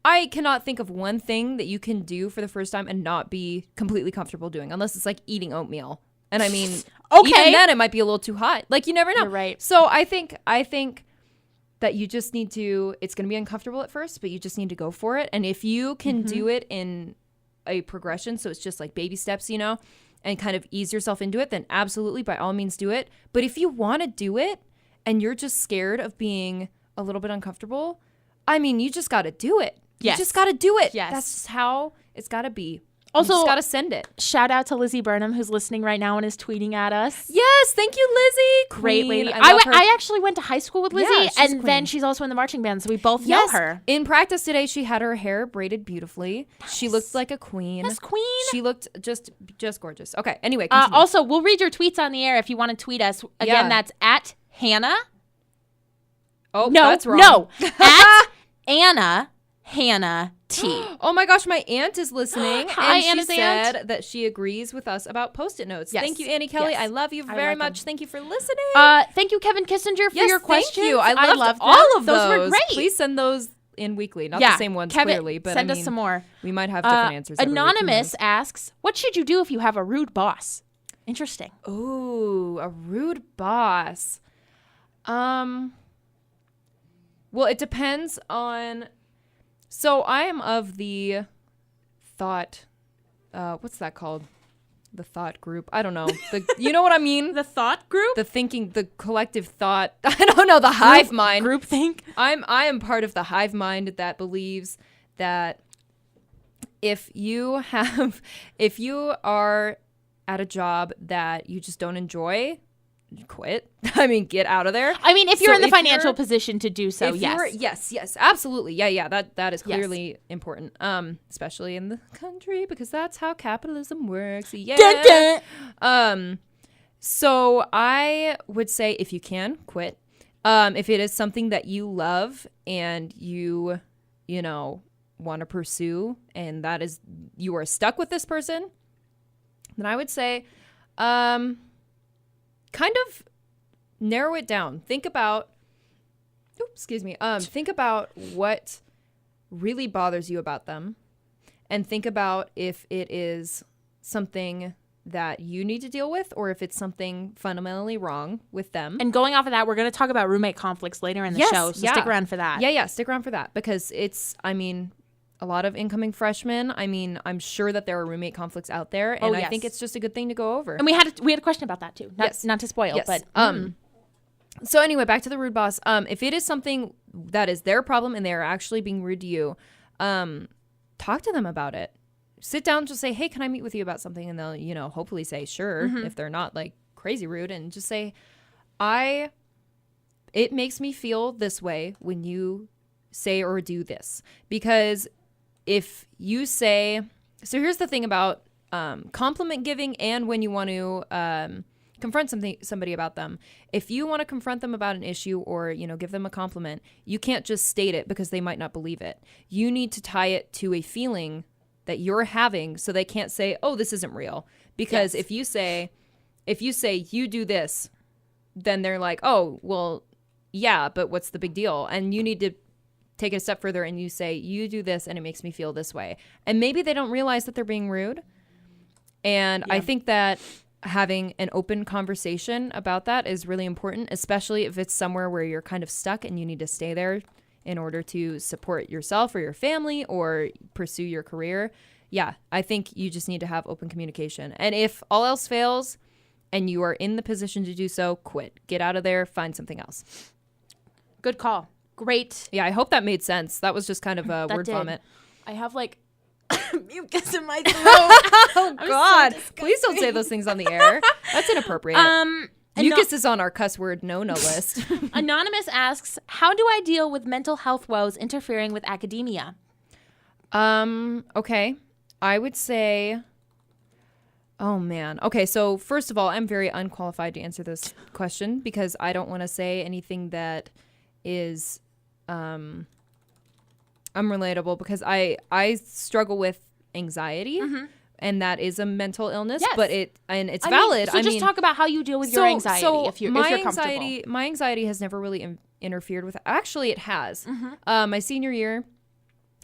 I cannot think of one thing that you can do for the first time and not be completely comfortable doing, unless it's like eating oatmeal. And I mean, Okay. even then it might be a little too hot. Like you never know. You're right. So I think that you just need to. It's going to be uncomfortable at first, but you just need to go for it. And if you can do it in a progression, so it's just like baby steps, and kind of ease yourself into it, then absolutely, by all means, do it. But if you want to do it and you're just scared of being a little bit uncomfortable, I mean, you just got to do it. Yes. You just got to do it. Yes. That's just how it's got to be. Also- you just got to send it. Shout out to Lizzie Burnham, who's listening right now and is tweeting at us. Yes, thank you, Lizzie. Great Queen. lady. I love her. I actually went to high school with Lizzie, Yeah, she's a and then queen. she's also in the marching band, so we both Yes. know her. In practice today, she had her hair braided beautifully. She looked like a queen. Yes, queen. She looked just gorgeous. Okay, anyway, continue. Also, we'll read your tweets on the air if you want to tweet us. Again, Yeah. that's at Hannah. oh, No, that's wrong. no. At Anna Hannah T. Oh my gosh, my aunt is listening. Hi, and she Anna's said aunt. that she agrees with us about Post-it notes. Yes. Thank you, Annie Kelly. Yes. I love you I very like 'em. much. Thank you for listening. Thank you, Kevin Kissinger, for yes, your questions. thank you. I loved them. all of those. Those were great. Please send those in weekly. Not the same ones, Kevin, clearly, but send I us mean, some more. we might have different answers. every week. Who Anonymous asks, "What should you do if you have a rude boss?" Interesting. knows? Ooh, a rude boss. Well, it depends on. So I am of the thought. What's that called? The thought group. I don't know. You know what I mean? The thought group. The thinking, the collective thought. I don't know. The hive mind. Group think. I am part of the hive mind that believes that if you are at a job that you just don't enjoy, quit. I mean, get out of there. I mean, if you're So in the if financial you're- position to do so, If you're- yes, absolutely. Yeah, that is clearly important. Especially in the country, because that's how capitalism works. Yeah. Dun, dun. So I would say if you can, quit. If it is something that you love and you want to pursue, and that is you are stuck with this person, then I would say kind of narrow it down. Think about think about what really bothers you about them, and think about if it is something that you need to deal with, or if it's something fundamentally wrong with them. And going off of that, we're going to talk about roommate conflicts later in the show, so stick around for that. Yeah, stick around for that, because it's, I mean, a lot of incoming freshmen. I mean, I'm sure that there are roommate conflicts out there, and I think it's just a good thing to go over. And we had a question about that too. Not to spoil, Yes. but So anyway, back to the rude boss. If it is something that is their problem and they are actually being rude to you, talk to them about it. Sit down, just say, hey, can I meet with you about something? And they'll, you know, hopefully say sure, if they're not like crazy rude, and just say, it makes me feel this way when you say or do this. Because if you say, so here's the thing about compliment giving and when you want to confront somebody about them. If you want to confront them about an issue or, you know, give them a compliment, you can't just state it because they might not believe it. You need to tie it to a feeling that you're having, so they can't say, oh, this isn't real. Because if you say you do this, then they're like, oh, well, yeah, but what's the big deal? And you need to take it a step further and you say, you do this and it makes me feel this way. And maybe they don't realize that they're being rude. And I think that having an open conversation about that is really important, especially if it's somewhere where you're kind of stuck and you need to stay there in order to support yourself or your family or pursue your career. Yeah, I think you just need to have open communication. And if all else fails and you are in the position to do so, quit. Get out of there. Find something else. Good call. Great. Yeah, I hope that made sense. That was just kind of a word vomit. I have like mucus in my throat. Oh, God. Please don't say those things on the air. That's inappropriate. Mucus is on our cuss word no-no list. Anonymous asks, how do I deal with mental health woes interfering with academia? Okay. I would say, oh man. Okay, so first of all, I'm very unqualified to answer this question because I don't want to say anything that is unrelatable, because I struggle with anxiety. And that is a mental illness, but it's valid. So just talk about how you deal with your anxiety if you're comfortable. My anxiety has never really interfered with it. Actually, it has. My senior year,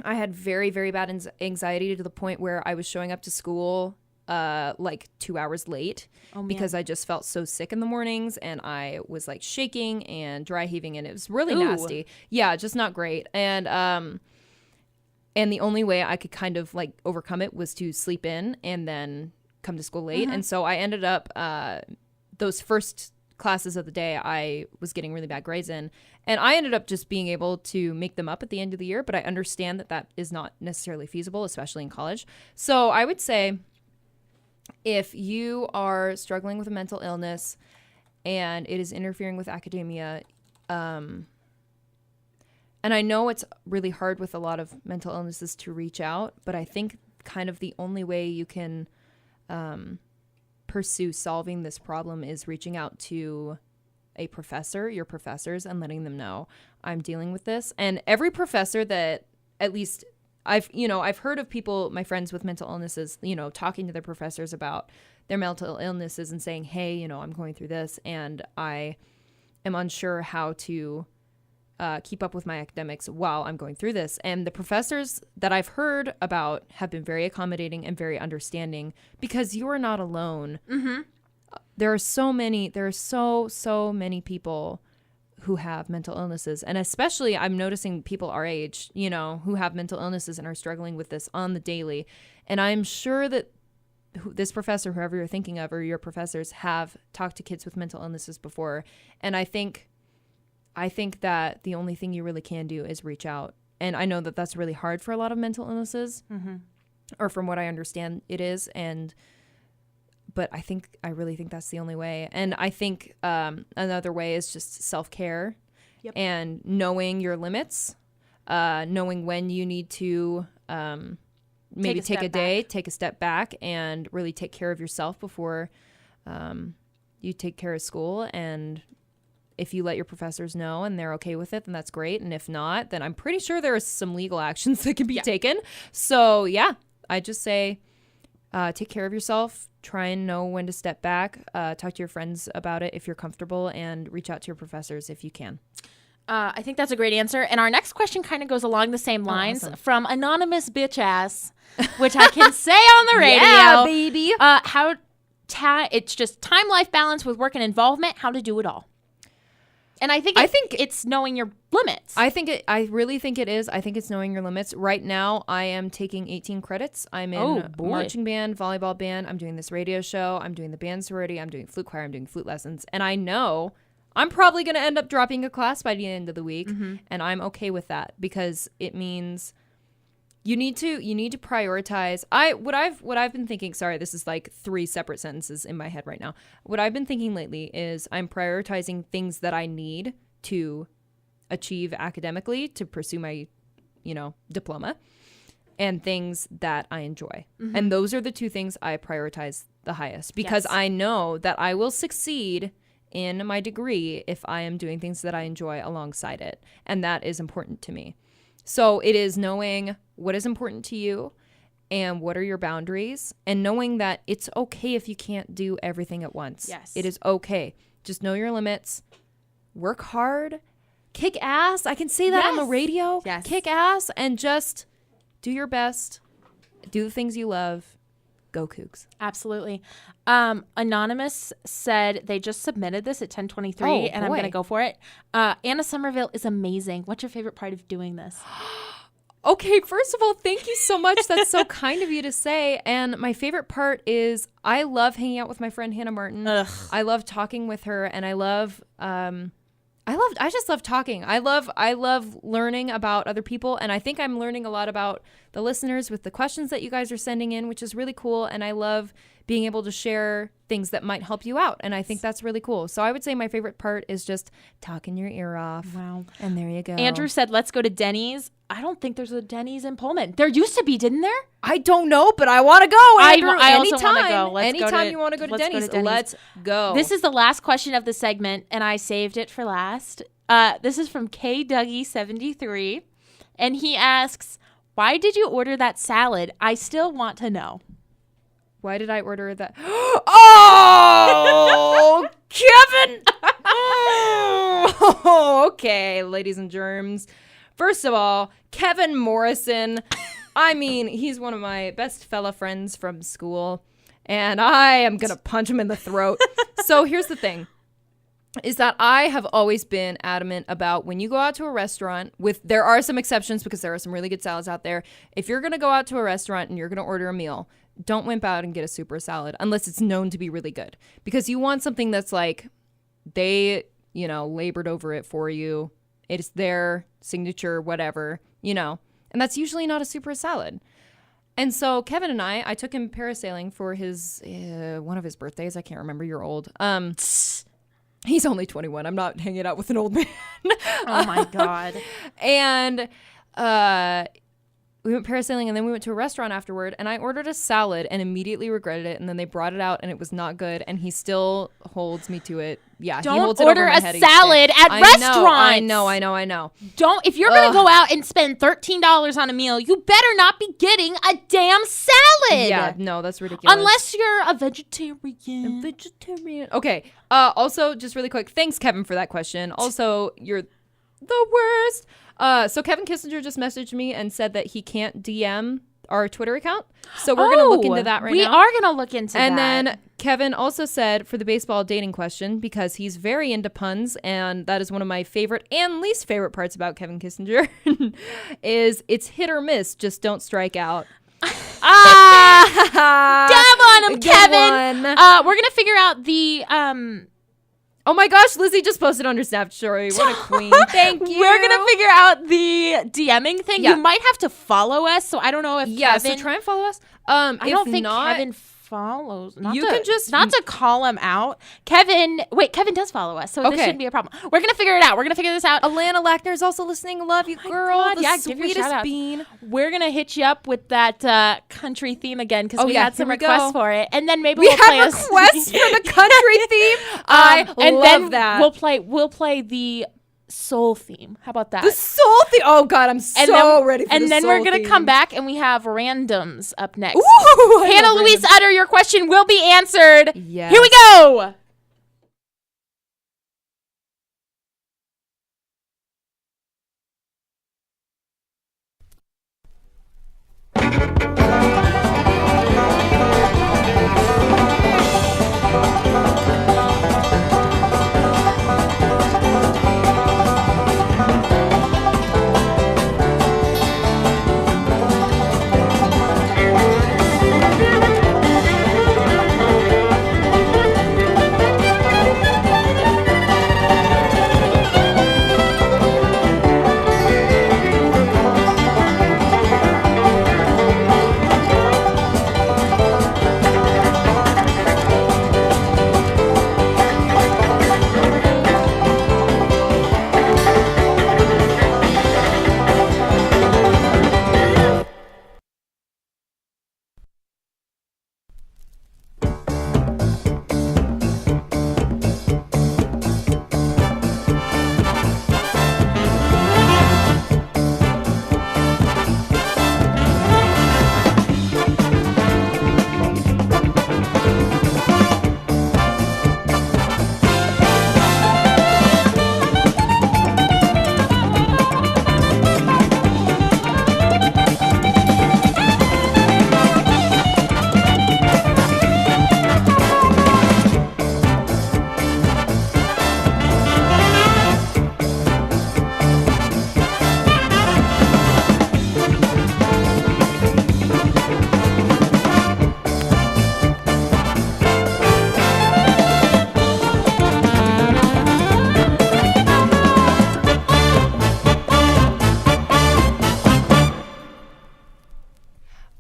I had very, very bad anxiety to the point where I was showing up to school like 2 hours late because I just felt so sick in the mornings, and I was like shaking and dry heaving, and it was really nasty. Yeah, just not great. And the only way I could kind of like overcome it was to sleep in and then come to school late. And so I ended up, those first classes of the day, I was getting really bad grades in. And I ended up just being able to make them up at the end of the year. But I understand that that is not necessarily feasible, especially in college. So I would say if you are struggling with a mental illness and it is interfering with academia, and I know it's really hard with a lot of mental illnesses to reach out, but I think kind of the only way you can pursue solving this problem is reaching out to a professor, your professors, and letting them know I'm dealing with this. And every professor that, at least I've heard of people, my friends with mental illnesses, talking to their professors about their mental illnesses and saying, hey, I'm going through this and I am unsure how to keep up with my academics while I'm going through this. And the professors that I've heard about have been very accommodating and very understanding, because you are not alone. There are so many people who have mental illnesses. And especially I'm noticing people our age, who have mental illnesses and are struggling with this on the daily. And I'm sure that this professor, whoever you're thinking of, or your professors, have talked to kids with mental illnesses before. And I think that the only thing you really can do is reach out. And I know that that's really hard for a lot of mental illnesses, or from what I understand it is. But I really think that's the only way. And I think another way is just self-care and knowing your limits, knowing when you need to maybe take a step back and really take care of yourself before you take care of school. And if you let your professors know and they're okay with it, then that's great. And if not, then I'm pretty sure there are some legal actions that can be taken. So yeah, I just say, take care of yourself, try and know when to step back, talk to your friends about it if you're comfortable, and reach out to your professors if you can. I think that's a great answer. And our next question kind of goes along the same lines from anonymous bitch ass, which I can say on the radio. Yeah, baby. It's just time-life balance with work and involvement, how to do it all. And I think it's knowing your limits. I really think it is. I think it's knowing your limits. Right now, I am taking 18 credits. I'm in marching band, volleyball band. I'm doing this radio show. I'm doing the band sorority. I'm doing flute choir. I'm doing flute lessons. And I know I'm probably going to end up dropping a class by the end of the week. And I'm okay with that, because it means You need to prioritize. What I've been thinking, sorry, this is like 3 separate sentences in my head right now. What I've been thinking lately is I'm prioritizing things that I need to achieve academically to pursue my, diploma, and things that I enjoy. Mm-hmm. And those are the 2 things I prioritize the highest, because I know that I will succeed in my degree if I am doing things that I enjoy alongside it. And that is important to me. So it is knowing what is important to you and what are your boundaries, and knowing that it's okay if you can't do everything at once. Yes. It is okay. Just know your limits. Work hard. Kick ass. I can say that on the radio. Yes. Kick ass and just do your best. Do the things you love. Go Cougs. Absolutely. Anonymous said they just submitted this at 10:23, and I'm going to go for it. Anna Somerville is amazing. What's your favorite part of doing this? Okay, first of all, thank you so much. That's so kind of you to say. And my favorite part is I love hanging out with my friend Hannah Martin. Ugh. I love talking with her, and I just love talking. I love learning about other people, and I think I'm learning a lot about the listeners with the questions that you guys are sending in, which is really cool. And I love being able to share things that might help you out, and I think that's really cool. So I would say my favorite part is just talking your ear off. Wow. And there you go. Andrew said, let's go to Denny's. I don't think there's a Denny's in Pullman. There used to be, didn't there? I don't know, but I want to go, Andrew. I also want to go. Anytime you want to go to Denny's, let's go. This is the last question of the segment, and I saved it for last. This is from K Dougie 73, and he asks, "Why did you order that salad? I still want to know." Why did I order that? Oh, Kevin! Oh, okay, ladies and germs. First of all, Kevin Morrison. I mean, he's one of my best fella friends from school, and I am going to punch him in the throat. So here's the thing. Is that I have always been adamant about when you go out to a restaurant, there are some exceptions because there are some really good salads out there. If you're going to go out to a restaurant and you're going to order a meal, don't wimp out and get a super salad unless it's known to be really good, because you want something that's like they, labored over it for you. It's their signature, whatever, and that's usually not a super salad. And so Kevin and I took him parasailing for his, one of his birthdays. I can't remember. You're old. He's only 21. I'm not hanging out with an old man. Oh my God. And we went parasailing, and then we went to a restaurant afterward, and I ordered a salad and immediately regretted it. And then they brought it out and it was not good. And he still holds me to it. Yeah. Don't he holds order it over my a head salad at restaurants. I know. Don't, if you're going to go out and spend $13 on a meal, you better not be getting a damn salad. Yeah. No, that's ridiculous. Unless you're a vegetarian. Okay. Also, just really quick. Thanks, Kevin, for that question. Also, you're the worst. So Kevin Kissinger just messaged me and said that he can't DM our Twitter account. So we're going to look into that right now. We are going to look into that. And then Kevin also said for the baseball dating question, because he's very into puns, and that is one of my favorite and least favorite parts about Kevin Kissinger, is it's hit or miss. Just don't strike out. Dab on him, Kevin. We're going to figure out the... Oh my gosh, Lizzie just posted on her Snap story. What a queen. Thank you. We're going to figure out the DMing thing. Yeah. You might have to follow us, so I don't know if Kevin... so try and follow us. I don't think Kevin follows. Not to call him out. Kevin does follow us, so this shouldn't be a problem. We're going to figure it out. We're going to figure this out. Alana Lackner is also listening. Love you, girl. God, the sweetest bean. We're going to hit you up with that country theme again, because we had some requests for it. And then maybe we'll play requests for the country theme. I love that. We'll play the soul theme. How about that? The soul theme. Oh God, I'm so ready for the soul theme. And then we're going to come back and we have randoms up next. Ooh, Hannah Louise Utter, your question will be answered. Yes. Here we go.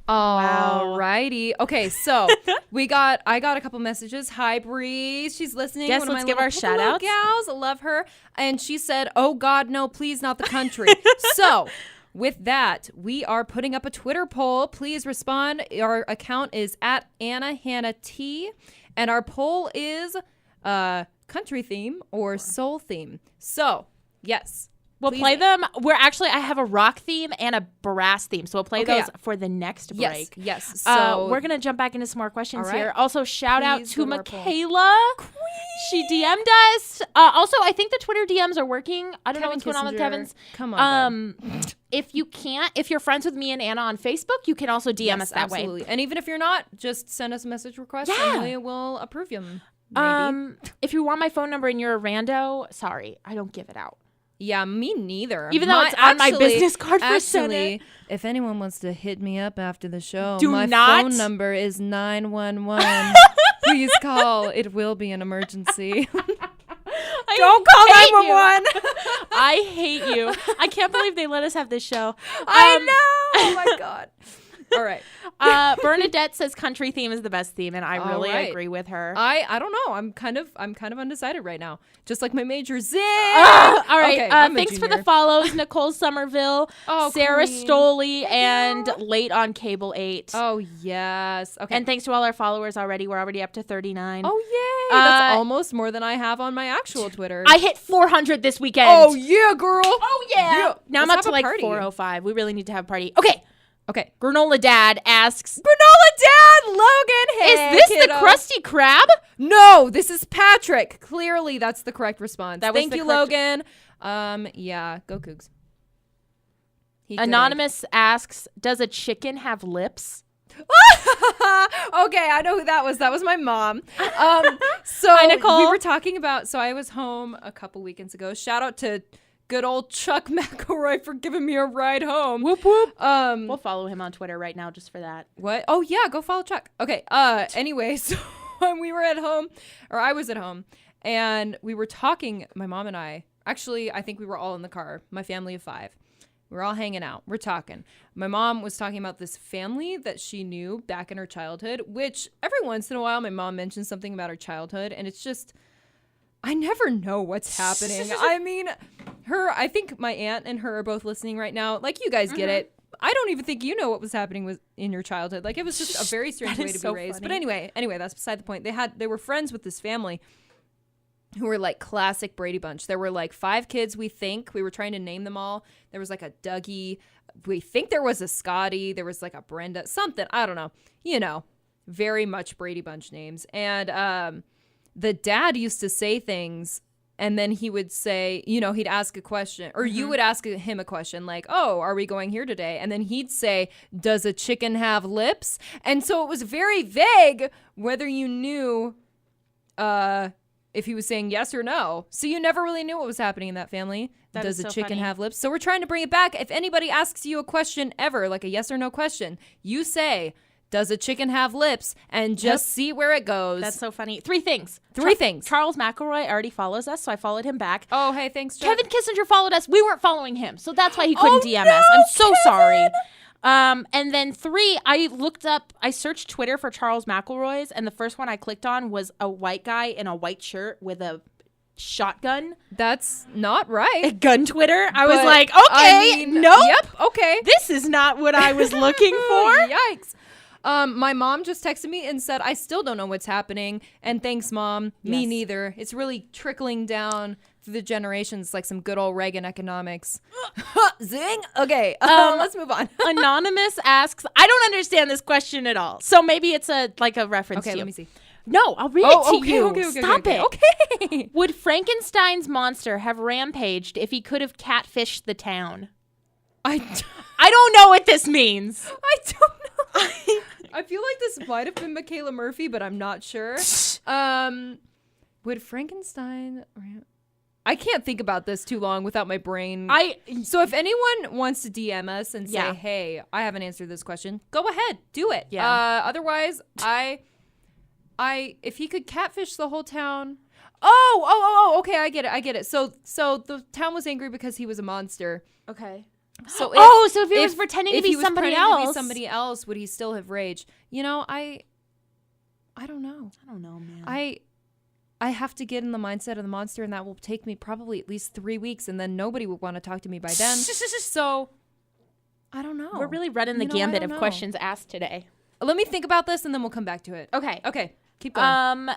Alrighty. Okay, so I got a couple messages. Hi, Bree. She's listening. Yes, One of let's my give little our piccolo shout-outs. gals. I love her. And she said, "Oh God, no, please not the country." So with that, we are putting up a Twitter poll. Please respond. Our account is at Anna Hannah T, and our poll is country theme or soul theme. So yes. We'll play them. I have a rock theme and a brass theme. So we'll play those for the next break. Yes. So we're going to jump back into some more questions All right. here. Also, shout out Please to go to our poll. Michaela. She DM'd us. Also, I think the Twitter DMs are working. I don't know what's going on with Kissinger. Kevin's. Come on. If you're friends with me and Anna on Facebook, you can also DM us that absolutely. way. And even if you're not, just send us a message request and we will approve them. If you want my phone number and you're a rando, sorry, I don't give it out. Yeah, me neither. Even though it's on my business card for Senate. If anyone wants to hit me up after the show, Do my not. phone number is 911. Please call. It will be an emergency. Don't call 911. I hate you. I can't believe they let us have this show. I know. Oh my God. All right. Bernadette says country theme is the best theme, and I really right. agree with her. I don't know. I'm kind of undecided right now. Just like my major zing. All right. Okay, I'm a thanks for the junior. follows, Nicole Somerville, Sarah Queen. Stoley, and Late on Cable 8. Oh yes. Okay. And thanks to all our followers already. We're already up to 39. Oh yay! That's almost more than I have on my actual Twitter. I hit 400 this weekend. Oh yeah, girl. Oh yeah. Now I'm Let's up to have a like party. 405. We really need to have a party. Okay. Okay. Granola Dad asks, Granola Dad, Logan. Hey, is this kiddo. the Krusty Krab? No, this is Patrick. Clearly, that's the correct response. That was Thank the you, correct- Logan. Yeah, go Cougs. Anonymous asks, does a chicken have lips? Okay, I know who that was. That was my mom. So Hi, Nicole. we were talking about. So I was home a couple weekends ago. Shout out to good old Chuck McElroy for giving me a ride home. Whoop whoop. Um, We'll follow him on Twitter right now just for that. What? Oh yeah, go follow Chuck. Okay. Anyway, so when we were at home, or I was at home, and we were talking, my mom and I. Actually, I think we were all in the car. My family of 5. We're all hanging out. We're talking. My mom was talking about this family that she knew back in her childhood, which every once in a while my mom mentions something about her childhood, and it's just, I never know what's happening. I mean, I think my aunt and her are both listening right now. Like, you guys get it. I don't even think you know what was happening in your childhood. Like, it was just a very strange That way is to so be raised. funny. But anyway, that's beside the point. They were friends with this family who were like classic Brady Bunch. There were like 5 kids, we think. We were trying to name them all. There was like a Dougie. We think there was a Scotty. There was like a Brenda, something. I don't know. You know, very much Brady Bunch names. And the dad used to say things, and then he would say, you know, he'd ask a question, or you would ask him a question like, oh, are we going here today? And then he'd say, does a chicken have lips? And so it was very vague whether you knew if he was saying yes or no. So you never really knew what was happening in that family. That Does is a so chicken funny. have lips? So we're trying to bring it back. If anybody asks you a question ever, like a yes or no question, you say, does a chicken have lips? And just see where it goes. That's so funny. 3 things. 3 things. Charles McElroy already follows us, so I followed him back. Oh, hey, thanks, Jeff. Kevin Kissinger followed us. We weren't following him, so that's why he couldn't DM us. I'm so sorry. And then 3, I searched Twitter for Charles McElroy's, and the first one I clicked on was a white guy in a white shirt with a shotgun. That's not right. Gun Twitter. I was But, like, okay, I mean, nope. Yep, okay. This is not what I was looking for. Yikes. My mom just texted me and said, I still don't know what's happening. And thanks, Mom. Me Yes. neither. It's really trickling down through the generations like some good old Reagan economics. Zing. Okay, let's move on. Anonymous asks, I don't understand this question at all. So maybe it's a reference Okay, to you. let me see. No, I'll read it to you. Okay, Stop okay, it. Okay. Would Frankenstein's monster have rampaged if he could have catfished the town? I don't know what this means. don't know. I feel like this might have been Michaela Murphy, but I'm not sure. Would Frankenstein... I can't think about this too long without my brain. So if anyone wants to DM us and say, Yeah. hey, I haven't answered this question, go ahead, do it. Yeah. Otherwise, if he could catfish the whole town. Oh, okay, I get it. So the town was angry because he was a monster. Okay. So so if he was pretending to be somebody else, would he still have raged? You know, I don't know. I don't know, man. I have to get in the mindset of the monster, and that will take me probably at least 3 weeks, and then nobody would want to talk to me by then. So I don't know. We're really running the gambit of questions asked today. Let me think about this, and then we'll come back to it. Okay. Keep going.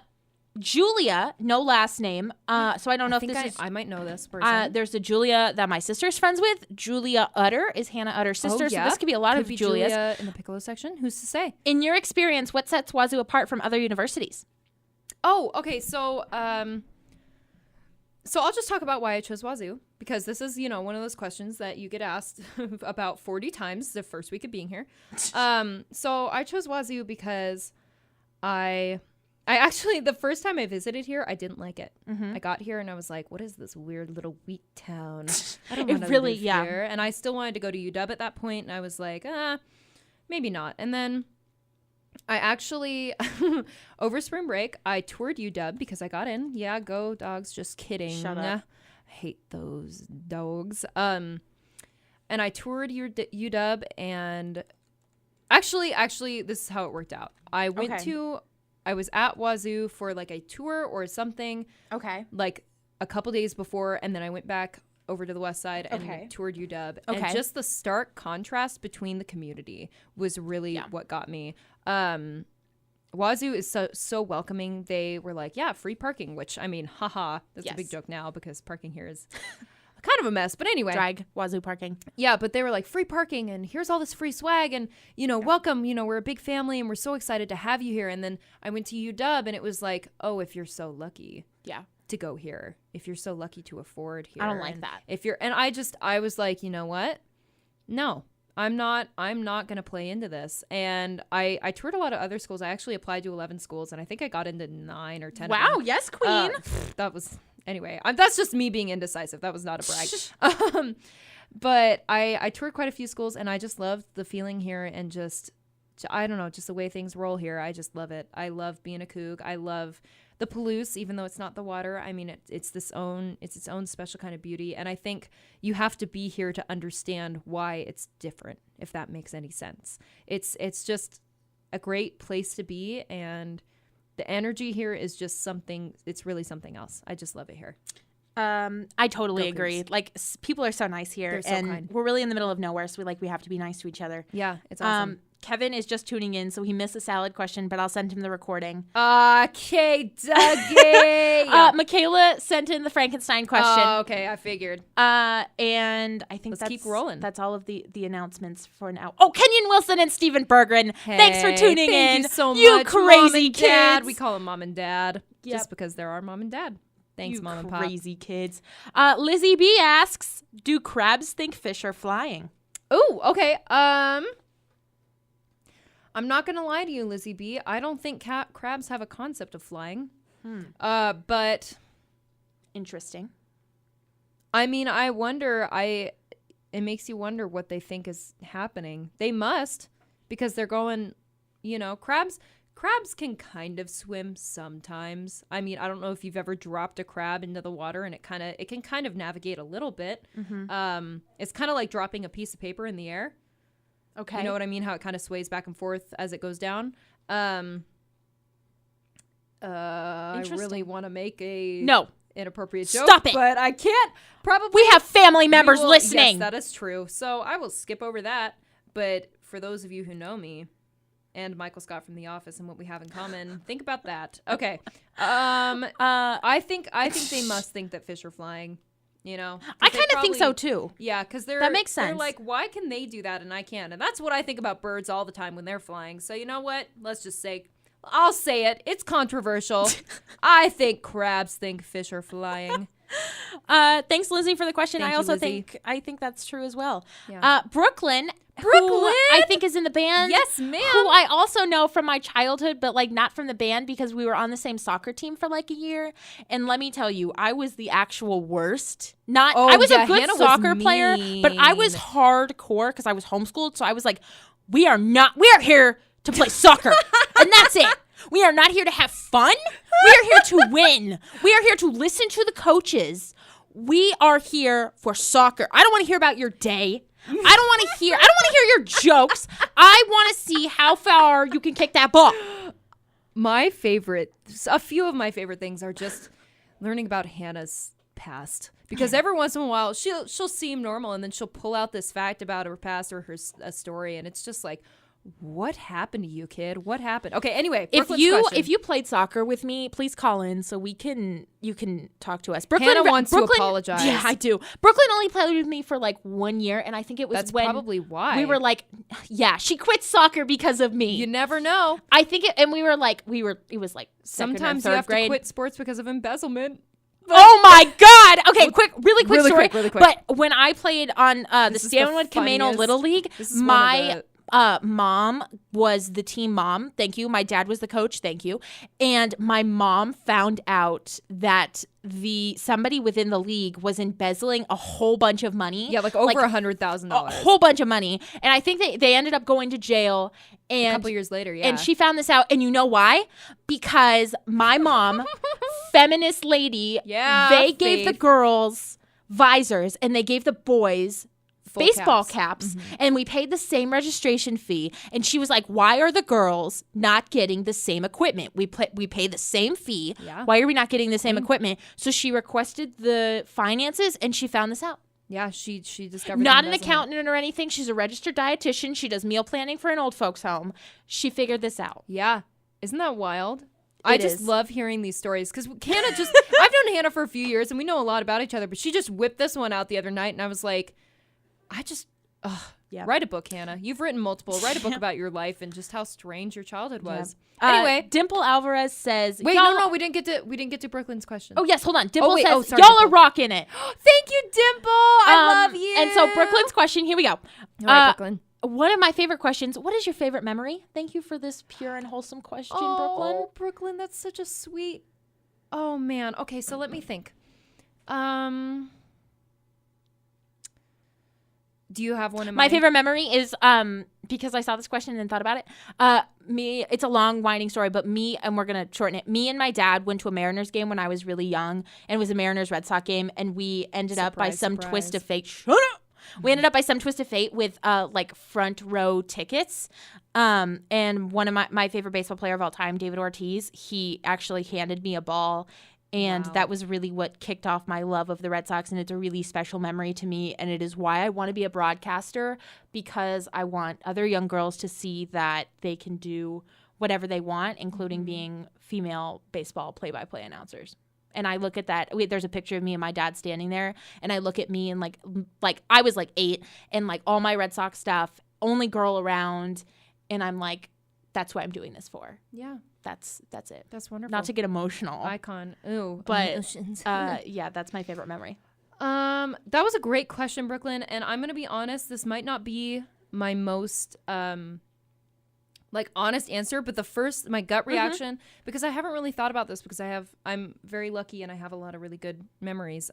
Julia, no last name. So I don't know if this is. I might know this person. There's a Julia that my sister's friends with. Julia Utter is Hannah Utter's sister. So this could be a lot of Julias. Julia in the Piccolo section. Who's to say? In your experience, what sets Wazoo apart from other universities? Oh, okay. So I'll just talk about why I chose Wazoo, because this is, one of those questions that you get asked about 40 times the first week of being here. So I chose Wazoo because I actually, the first time I visited here, I didn't like it. I got here and I was like, what is this weird little wheat town? I don't want to live here. And I still wanted to go to UW at that point, and I was like, maybe not. And then I actually, over spring break, I toured UW because I got in. Yeah, go dogs. Just kidding. Shut up. I hate those dogs. And I toured UW, and actually, this is how it worked out. I was at Wazoo for like a tour or something. Okay. Like a couple days before, and then I went back over to the west side and toured UW. Okay. And just the stark contrast between the community was really what got me. Wazoo is so welcoming. They were like, yeah, free parking, which I mean, haha, that's a big joke now because parking here is kind of a mess. But anyway. Drag Wazoo parking. Yeah, but they were like, free parking, and here's all this free swag, and, welcome, we're a big family, and we're so excited to have you here. And then I went to UW, and it was like, oh, if you're so lucky to go here, if you're so lucky to afford here. I don't like that. I was like, you know what? No, I'm not going to play into this. And I toured a lot of other schools. I actually applied to 11 schools, and I think I got into 9 or 10 Wow, of them. yes, queen. That was... Anyway, that's just me being indecisive. That was not a brag. But I toured quite a few schools, and I just loved the feeling here, and just, I don't know, just the way things roll here. I just love it. I love being a Coug. I love the Palouse, even though it's not the water. I mean, it's its own special kind of beauty. And I think you have to be here to understand why it's different, if that makes any sense. It's just a great place to be, and the energy here is just something. It's really something else. I just love it here. I totally agree. Like, people are so nice here. They're so and kind. We're really in the middle of nowhere, so we have to be nice to each other. Yeah, it's awesome. Kevin is just tuning in, so he missed the salad question, but I'll send him the recording. Okay, Dougie. Michaela sent in the Frankenstein question. Oh, okay, I figured. And I think Let's keep rolling. That's all of the announcements for now. Oh, Kenyon Wilson and Stephen Berggren. Hey, thanks for tuning in. Thank you so you much, crazy Mom and kids. Dad. We call them Mom and Dad just Yep. because they're our mom and dad. Thanks, you Mom and Pop. crazy kids. Lizzie B asks, do crabs think fish are flying? Oh, okay. I'm not going to lie to you, Lizzie B. I don't think crabs have a concept of flying. But Interesting. I mean, I wonder, it makes you wonder what they think is happening. They must, because they're going, crabs can kind of swim sometimes. I mean, I don't know if you've ever dropped a crab into the water, and it can kind of navigate a little bit. Mm-hmm. It's kind of like dropping a piece of paper in the air. Okay. You know what I mean? How it kind of sways back and forth as it goes down. I really want to make a inappropriate joke. Stop it. But I can't. Probably. We have family members listening. Yes, that is true. So I will skip over that. But for those of you who know me and Michael Scott from The Office and what we have in common, think about that. Okay. I think they must think that fish are flying. I kind of think so too. Yeah, because that makes sense. They're like, why can they do that and I can't? And that's what I think about birds all the time when they're flying. So you know what? Let's just say, I'll say it. It's controversial. I think crabs think fish are flying. Thanks, Lizzie, for the question. I also think that's true as well. Yeah. Brooklyn, who I think is in the band. Yes, ma'am. Who I also know from my childhood, but like not from the band because we were on the same soccer team for like a year. And let me tell you, I was the actual worst. I was a good Hannah soccer player, but I was hardcore because I was homeschooled. So I was like, we are here to play soccer, and that's it. We are not here to have fun. We are here to win. We are here to listen to the coaches. We are here for soccer. I don't want to hear about your day. I don't want to hear your jokes. I want to see how far you can kick that ball. A few of my favorite things are just learning about Hannah's past, because every once in a while she'll seem normal and then she'll pull out this fact about her past or a story, and it's just like, what happened to you, kid? What happened? Okay, anyway, if you played soccer with me, please call in so you can talk to us. Hannah wants to apologize. Yeah, I do. Brooklyn only played with me for like 1 year, and I think it was That's probably why we were like, yeah, she quit soccer because of me. You never know. I think it, and we were like, it was like sometimes you have to quit sports because of embezzlement. Oh my God! Okay, really quick story. Really quick. But when I played on the Stanwood Camano Little League, my mom was the team mom. Thank you. My dad was the coach. Thank you. And my mom found out that somebody within the league was embezzling a whole bunch of money. Yeah, like over $100,000. A whole bunch of money. And I think they ended up going to jail. And a couple years later, yeah. And she found this out. And you know why? Because my mom, feminist lady, they gave the girls visors and they gave the boys baseball caps, and we paid the same registration fee, and she was like, why are the girls not getting the same equipment? We pay the same fee. Why are we not getting the same equipment? So she requested the finances, and she found this out. Yeah, she discovered. Not an accountant or anything. She's a registered dietitian. She does meal planning for an old folks home. She figured this out. Yeah. Isn't that wild? I just love hearing these stories, because Hannah I've known Hannah for a few years and we know a lot about each other, but she just whipped this one out the other night, and I was like, write a book, Hannah. You've written multiple. Write a book about your life and just how strange your childhood was. Anyway, Dimple Alvarez says, wait, no, we didn't get to Brooklyn's question. Oh yes, hold on. Dimple says, sorry, y'all Dimple are rocking it. Thank you, Dimple. I love you. And so Brooklyn's question, here we go. All right, Brooklyn. One of my favorite questions. What is your favorite memory? Thank you for this pure and wholesome question, Brooklyn. Oh, Brooklyn, that's such a sweet. Oh man. Okay, so let me think. Do you have one in mind? My favorite memory is because I saw this question and thought about it. It's a long, winding story, but and we're gonna shorten it. Me and my dad went to a Mariners game when I was really young, and it was a Mariners Red Sox game, and we ended up by some twist of fate. Shut up. We ended up by some twist of fate with like front row tickets. And one of my favorite baseball player of all time, David Ortiz, he actually handed me a ball. And that was really what kicked off my love of the Red Sox. And it's a really special memory to me. And it is why I want to be a broadcaster, because I want other young girls to see that they can do whatever they want, including being female baseball play-by-play announcers. And I look at that. There's a picture of me and my dad standing there. And I look at me and like I was like 8 and like all my Red Sox stuff, only girl around. And I'm like, that's what I'm doing this for. Yeah. That's it. That's wonderful. Not to get emotional. Icon. Ooh. But yeah, that's my favorite memory. That was a great question, Brooklyn. And I'm going to be honest, this might not be my most honest answer, but my gut reaction, because I haven't really thought about this, because I'm very lucky and I have a lot of really good memories.